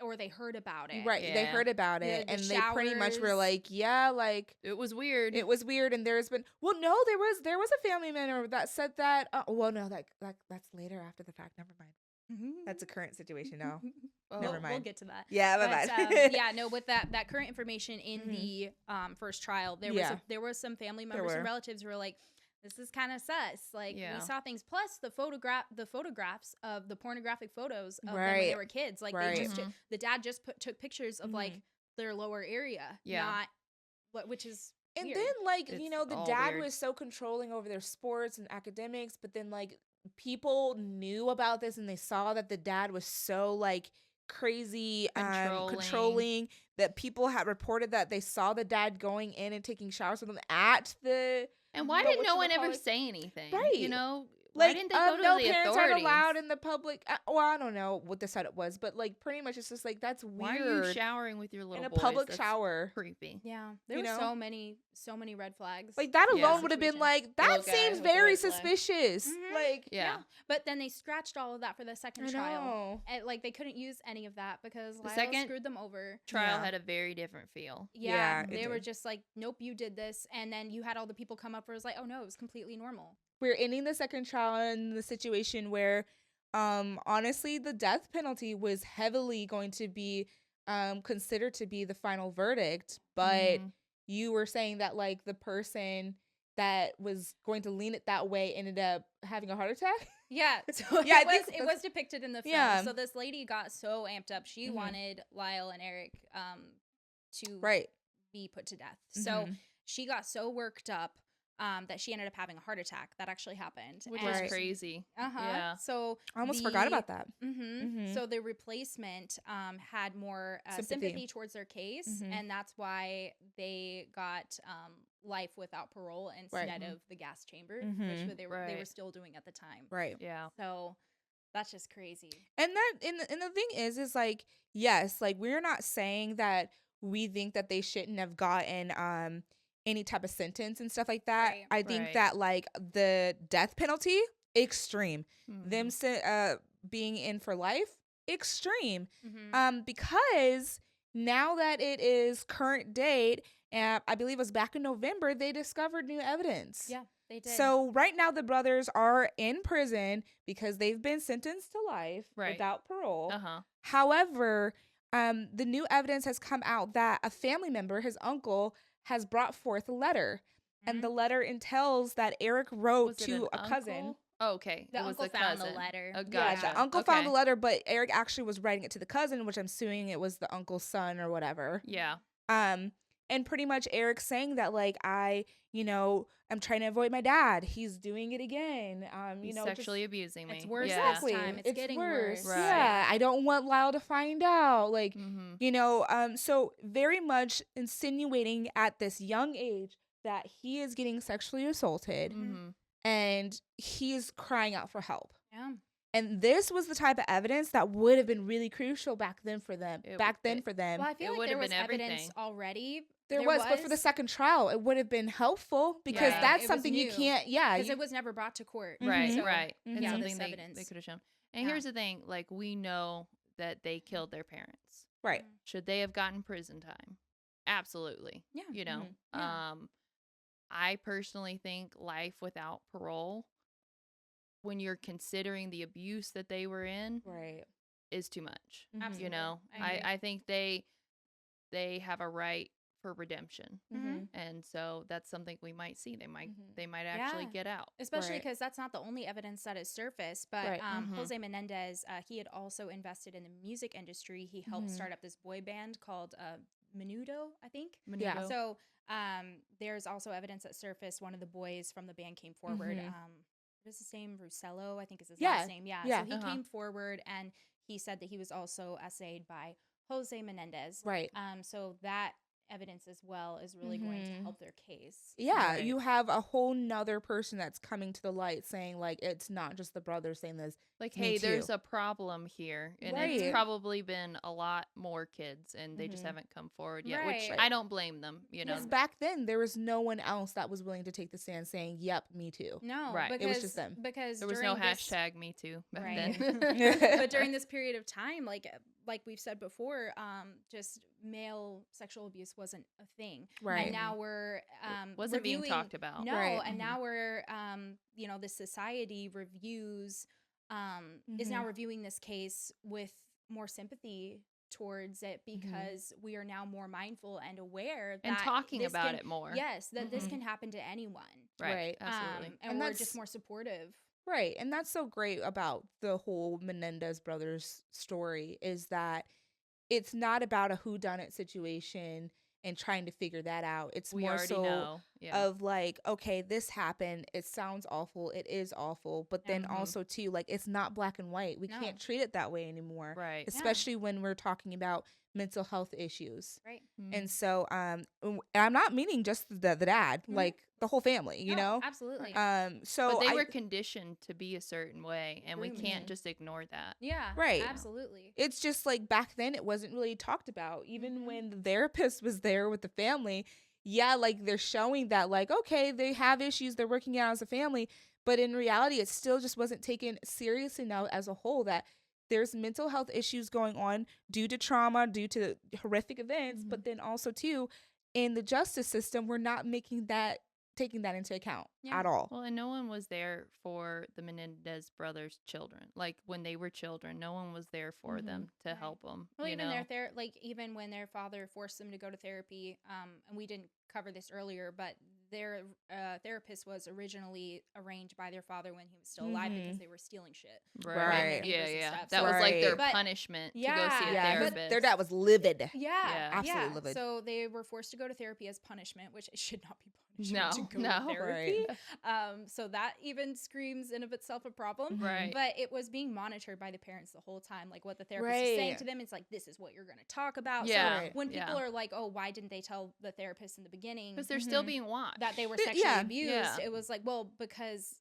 or they heard about it. Right, they Yeah. heard about it, The and they pretty much were showers. like, yeah, like It was weird. it was weird. And there's been, well, no, there was a family member that said that. Well, no, that's later after the fact. Never mind. That's a current situation now. Never We'll mind. get to that. Yeah, my But bad. yeah, no, with that current information in the first trial, there was some family members and relatives who were like, this is kind of sus. Like Yeah. we saw things. Plus the photographs of the pornographic photos of them when Right. they were kids. Like Right. they just the dad just took pictures of like their lower area, not which is And weird. then, like, It's you know, the all dad weird. was so controlling over their sports and academics, but then, like, people knew about this and they saw that the dad was so, like, crazy, controlling, that people had reported that they saw the dad going in and taking showers with them at the. And why did no one ever say anything? Right. You know, why Like, didn't they go to no the parents authorities? aren't allowed in the public. Well, I don't know what the setup was, but, like, pretty much it's just, like, that's weird. Why are you showering with your little in a boys? public That's shower? creepy. Yeah, there You were know? so many red flags. Like, that Yeah. alone would have been, like, that Little guy seems with a very red flag. suspicious. Mhm. Like, Yeah. But then they scratched all of that for the second I trial. know. And, like they couldn't use any of that because The Lyle second screwed them over. Trial Yeah. had a very different feel. Yeah, it They were did. just like, nope, you did this, and then you had all the people come up where it was like, oh no, it was completely normal. We're ending the second trial in the situation where, honestly, the death penalty was heavily going to be considered to be the final verdict, but you were saying that, like, the person that was going to lean it that way ended up having a heart attack. Yeah, so Yeah, it was depicted in the film. Yeah. So this lady got so amped up, she Mhm. wanted Lyle and Erik to Right. be put to death. So Mhm. she got so worked up that she ended up having a heart attack. That actually happened. Which Right. is crazy. Yeah. So I almost forgot about that. Mhm. So the replacement had more sympathy towards their case, Mhm. and that's why they got life without parole instead of the gas chamber, Mhm. which they were still doing at the time. Right. Yeah. So that's just crazy. And that and the thing is like, yes, like, we're not saying that we think that they shouldn't have gotten any type of sentence and stuff like that. Right. I think Right. that, like, the death penalty, extreme. Them Mhm. being in for life, extreme. Mm-hmm. Because now that it is current date, I believe it was back in November, they discovered new evidence. Yeah, they did. So right now the brothers are in prison because they've been sentenced to life Right. without parole. Uh-huh. However, the new evidence has come out that a family member, his uncle, has brought forth a letter. And the letter entails that Erik wrote Was it to an a cousin. uncle? Oh, okay. The it was uncle the found the cousin. letter. Oh, Yeah, gotcha. the uncle found the Okay. letter, but Erik actually was writing it to the cousin, which I'm assuming it was the uncle's son or whatever. Yeah. And pretty much Erik saying that, like, I'm trying to avoid my dad. He's doing it again. He's Just sexually abusing me. It's worse Yeah. exactly. this time. It's getting worse. Right. Yeah, I don't want Lyle to find out. Like, Mhm. so very much insinuating at this young age that he is getting sexually assaulted Mhm. and he's crying out for help. Yeah. And this was the type of evidence that would have been really crucial back then for them. It- Well, I It feel like would've there was been evidence everything. already. There was, but for the second trial, it would have been helpful because Yeah. that's It was something you new. can't. because it was never brought to court. Right, Mhm. right. Mhm. It's Yeah, something this they evidence. could have shown. And Yeah. here's the thing, like, we know that they killed their parents. right. Should they have gotten prison time? Absolutely. Yeah. You know. Mhm. Yeah. I personally think life without parole, when you're considering the abuse that they were in, Right. is too much. Mhm. Absolutely. You know. I agree. I think they have a right for redemption. Mhm. And so that's something we might see. They might actually Yeah. get out. Especially Right. because that's not the only evidence that has surfaced. But Right. Jose Menendez, he had also invested in the music industry. He helped start up this boy band called Menudo, I think. Yeah. Menudo. So there's also evidence that surfaced. One of the boys from the band came forward. What is his name? Russello, I think is his last name. Yeah. Yeah. So he came forward and he said that he was also essayed by Jose Menendez. Right. So that evidence as well is really going to help their case. Yeah, Right. you have a whole nother person that's coming to the light saying, like, it's not just the brother saying this. Like, Me hey, too. there's a problem here, and it's Right. probably been a lot more kids, and they just haven't come forward yet, which Right. I don't blame them, you know. Because back then, there was no one else that was willing to take the stand saying, yep, me too. No, Right. because It was just them. because There was during no this, hashtag me too back right. then. But during this period of time, like we've said before, just male sexual abuse wasn't a thing, Right. and now we're Wasn't being reviewing- talked about. No, Right. and now we're you know, the society reviews is now reviewing this case with more sympathy towards it because we are now more mindful and aware that And talking this about can- it more. Yes, that this can happen to anyone. Right. Right. Absolutely. And And we're that's- just more supportive. Right. And that's so great about the whole Menendez brothers story is that it's not about a whodunit situation and trying to figure that out. It's We more already so know. Yeah. of like, okay, this happened. It sounds awful. It is awful. But then also too, like, it's not black and white. We No. can't treat it that way anymore. Right. Especially when we're talking about mental health issues. Right. And so I'm not meaning just the dad, like the whole family, you No, know? absolutely. So But they I- were conditioned to be a certain way, and we can't just ignore that. Yeah. Right. Absolutely. It's just like back then it wasn't really talked about. Even when the therapist was there with the family, yeah, like they're showing that like, okay, they have issues, they're working out as a family, but in reality it still just wasn't taken seriously now as a whole that there's mental health issues going on due to trauma, due to horrific events, but then also too in the justice system we're not taking that into account at all. Well, and no one was there for the Menendez brothers' children. Like when they were children, no one was there for them to help them. Well, you even know? even when their father forced them to go to therapy, and we didn't cover this earlier, but their therapist was originally arranged by their father when he was still alive because they were stealing shit. Right. from Right. neighbors Yeah, and yeah. stuff. That So- was like their But- punishment to go Yeah. see a Yeah, therapist. their dad was livid. Yeah, Absolutely yeah. livid. So they were forced to go to therapy as punishment, which it should not be No, punishment to go no. to therapy. Right. So that even screams in of itself a problem. Right. But it was being monitored by the parents the whole time. Like what the therapist is saying Right. to them, it's like, this is what you're going to talk about. Yeah. So Right. when people Yeah. are like, oh, why didn't they tell the therapist in the beginning Because they're still being watched. that they were Th- sexually yeah. abused? Yeah. It was like, well, because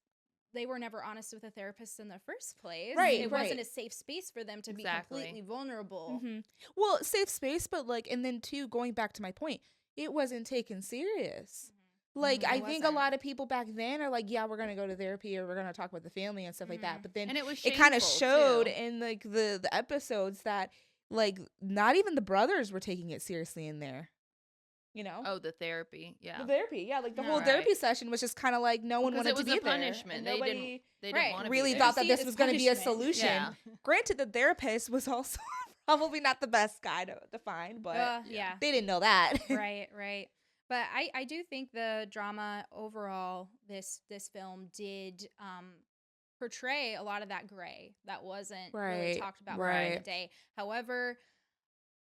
they were never honest with the therapist in the first place. Right, It right. wasn't a safe space for them to be Exactly. completely vulnerable. Well, safe space, but like, and then too, going back to my point, it wasn't taken serious. Like, I It think a wasn't. lot of people back then are like, yeah, we're gonna go to therapy or we're gonna talk about the family and stuff like that. But then And it was it kind of shameful, showed too. in like the episodes that like not even the brothers were taking it seriously in there. You know. Oh, the therapy. Yeah. The therapy, yeah, like the whole Right. therapy session was just kind of like no one Because wanted it was to be a there. punishment. And They nobody didn't Right. want to really be thought there. that See it this as was going to be a punishment. solution. Yeah. Granted, the therapist was also probably not the best guy to find, but Yeah. they didn't know that. Right. But I do think the drama overall, this film did portray a lot of that gray that wasn't really Right, talked about back in the right. day. However,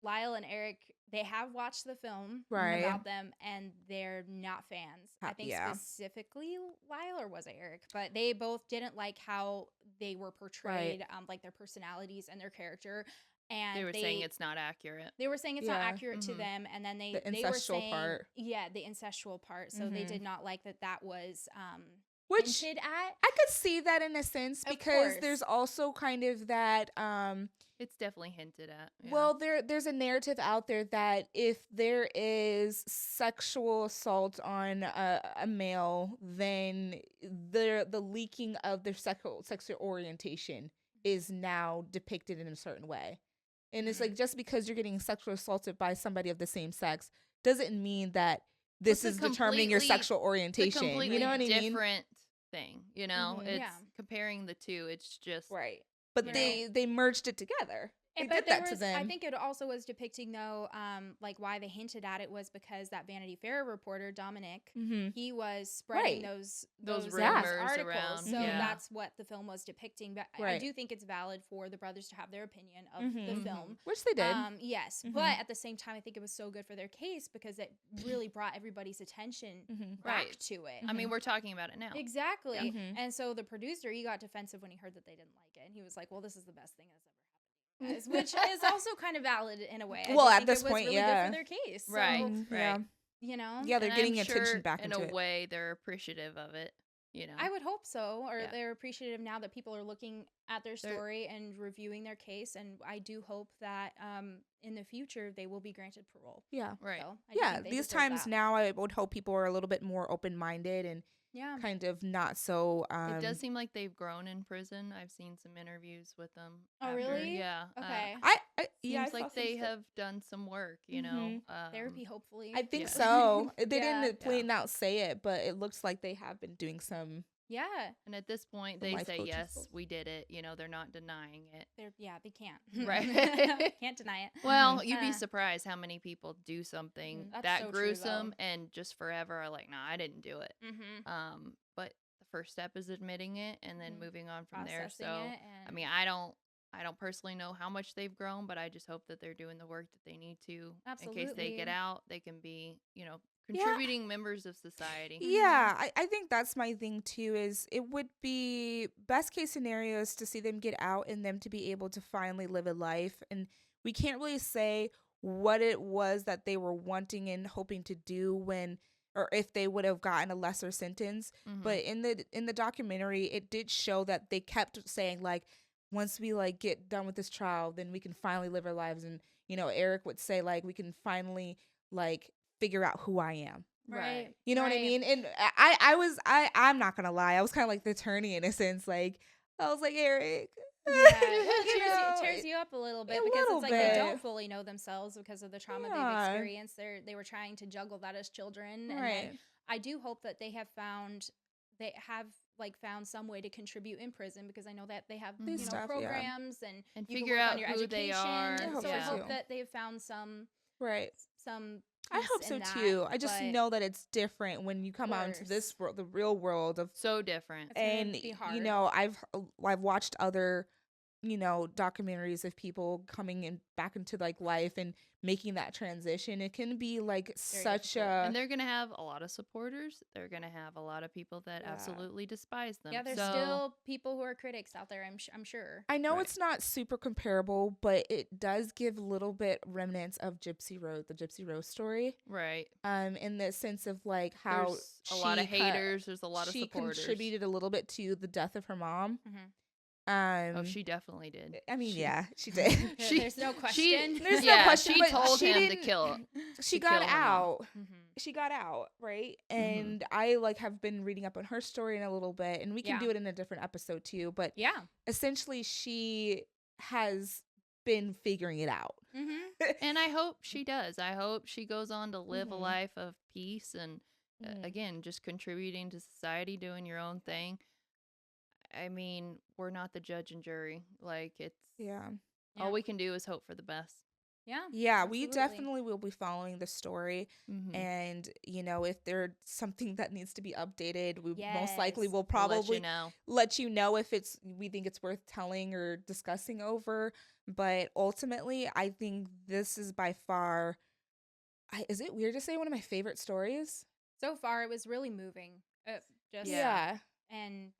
Lyle and Erik, they have watched the film Right. about them, and they're not fans. I think Yeah. specifically Lyle, or was it Erik? But they both didn't like how they were portrayed, like their personalities and their character. And They were saying it's not accurate. They were saying it's not Yeah. accurate to them, and then The they were incestual saying, part. yeah, the incestual part. So they did not like that was Which hinted at. I could see that in a sense Of because course. there's also kind of that It's definitely hinted at. Yeah. well there's a narrative out there that if there is sexual assault on a male, then the leaking of their sexual orientation is now depicted in a certain way. And it's like just because you're getting sexually assaulted by somebody of the same sex doesn't mean that this It's is a determining your completely- sexual It's a orientation. completely You know what I mean? different thing. You know, Mhm. it's Yeah. comparing the two. It's just Right. But You they merged it together. They But did there that to was, them. I think it also was depicting though, like why they hinted at it was because that Vanity Fair reporter Dominic, he was spreading Right. those rumors articles. around, So yeah. that's what the film was depicting. But I Right. do think it's valid for the brothers to have their opinion of the film. Which they did. Yes, but at the same time, I think it was so good for their case because it really brought everybody's attention back Right. to it. I mean, we're talking about it now. Exactly. And so the producer, he got defensive when he heard that they didn't like it. And he was like, well, this is the best thing that's ever happened. which is also kind of valid in a way. I Well, do at think this it was point, really yeah. good for their case. So, Right. Yeah. you know, Yeah, they're And getting I'm attention sure back in into a it. way they're appreciative of it, you know. I would hope so, or Yeah. they're appreciative now that people are looking at their They're- story and reviewing their case. And I do hope that in the future they will be granted parole. Yeah. Right. So I do Yeah, think they these deserve times that. now I would hope people are a little bit more open-minded and Yeah. kind of not so It does seem like they've grown in prison. I've seen some interviews with them. Oh, after. really? Yeah. Okay. yeah, I Seems saw like some they stuff. have done some work, you know. Mhm. Therapy, hopefully. I think Yeah. so. They Yeah. didn't plain out say it, but it looks like they have been doing some. Yeah. And at this point, The they life say, coaching yes, skills. we did it. You know, they're not denying it. They can't. Right. Can't deny it. Well, you'd be Uh, surprised how many people do something That's that so true, gruesome though. and just forever are like, nah, I didn't do it. Mm-hmm. But the first step is admitting it and then Mhm. moving on from there. Processing So, it. I And mean, I don't personally know how much they've grown, but I just hope that they're doing the work that they need to in case they get Absolutely. out, they can be, you know, Yeah. contributing members of society. Yeah, I think that's my thing too. Is it would be best case scenarios to see them get out and them to be able to finally live a life. And we can't really say what it was that they were wanting and hoping to do when or if they would have gotten a lesser sentence. Mhm. But in the documentary, it did show that they kept saying like, once we like get done with this trial, then we can finally live our lives. And you know, Erik would say like, we can finally like figure out who I am. Right. You know what I Right. mean? And I'm not gonna lie. I was kind of like the attorney in a sense. Like I was like, Erik. Yeah, well, you know, it tears you up a little bit a because little it's like they bit. don't fully know themselves because of the trauma they've Yeah. experienced. They were trying to juggle that as children, and then Right. I do hope that they have found some way to contribute in prison because I know that they have These stuff, yeah. programs and you can figure work out on your who education. they are. I hope So I so, hope too. that they've found some Right. I peace hope in so that, too. I just but know that it's different when you come out into this course. world, the real world of So different. It's gonna and be you hard. know I've watched other documentaries of people coming in back into like life and making that transition. It can be like Very such difficult. a And they're going to have a lot of supporters. They're going to have a lot of people that Yeah. absolutely despise them. Yeah, there's So, still people who are critics out there. I'm sure. I know Right. it's not super comparable, but it does give little bit remnants of Gypsy Rose, the Gypsy Rose story. right. In the sense of like how There's a lot of she haters. There's a lot of she supporters. contributed a little bit to the death of her mom. Mhm. Oh, she definitely did. I mean, She- yeah, she did. There's no question. There's no question, She but told she him to didn't- kill. she to got kill her mom. out. Mhm. She got out, right? And I like have been reading up on her story in a little bit, and we can Yeah. do it in a different episode too. But Yeah. essentially, she has been figuring it out. Mm-hmm. And I hope she does. I hope she goes on to live a Mhm. life of peace and, Mhm. again, just contributing to society, doing your own thing. I mean, we're not the judge and jury. Like, it's Yeah. Yeah. all we can do is hope for the best. Yeah. Yeah, we Absolutely. definitely will be following the story. Mhm. And, if there's something that needs to be updated, we most likely Yes. will We'll let probably you know. let you know if we think it's worth telling or discussing over. But ultimately, I think this is by far, is it weird to say one of my favorite stories? So far, it was really moving. Just Yeah. and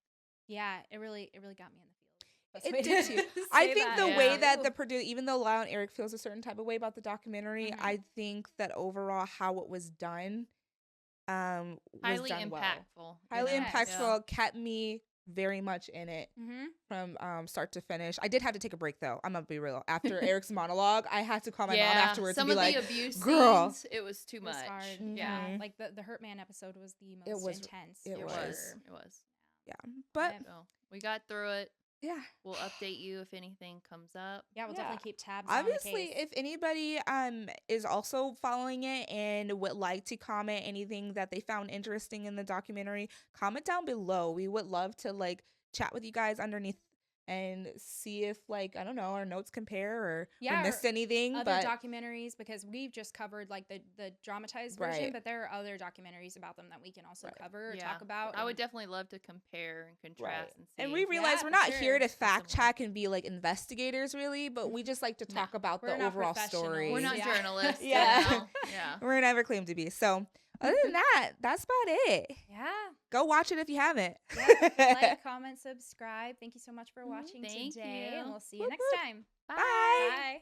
yeah, it really got me in the feels. Best It way did to too. I say think that. the Yeah. way that Ooh. the producer, even though Lyle and Erik feels a certain type of way about the documentary, Mhm. I think that overall how it was done, was Highly done well. impactful. you Highly know? Yes. impactful, kept me very much in it Mm-hmm. from start to finish. I did have to take a break though. I'm gonna be real. After Erik's monologue, I had to call my mom afterwards some and of be the like, abuse "Girl." scenes, it was too It was much. hard. Yeah, Yeah. Like the Hurt Man episode was the It most was- intense. it it was. was. It was. yeah. But Yeah. So we got through it. yeah. We'll update you if anything comes up. Yeah, we'll Yeah. definitely keep tabs on Obviously, the case. if anybody is also following it and would like to comment anything that they found interesting in the documentary, comment down below. We would love to like chat with you guys underneath and see if like I don't know our notes compare or Yeah, we missed anything. other But documentaries, because we've just covered like the dramatized version, Right. but there are other documentaries about them that we can also Right. cover or Yeah. talk about. I would and- definitely love to compare and contrast and see. And we realize Yeah, we're for not sure. here to Some fact similar. check and be like investigators, really, but we just like to No. talk about We're the not overall story. professionals. We're not Yeah. journalists. Yeah. You know? Yeah. We're never claimed to be. So, Other than that, that's about it. Yeah. Go watch it if you haven't. Yep. Like, comment, subscribe. Thank you so much for watching Thank today. you. And we'll see you Whoop, next whoop. time. Bye. Bye. Bye.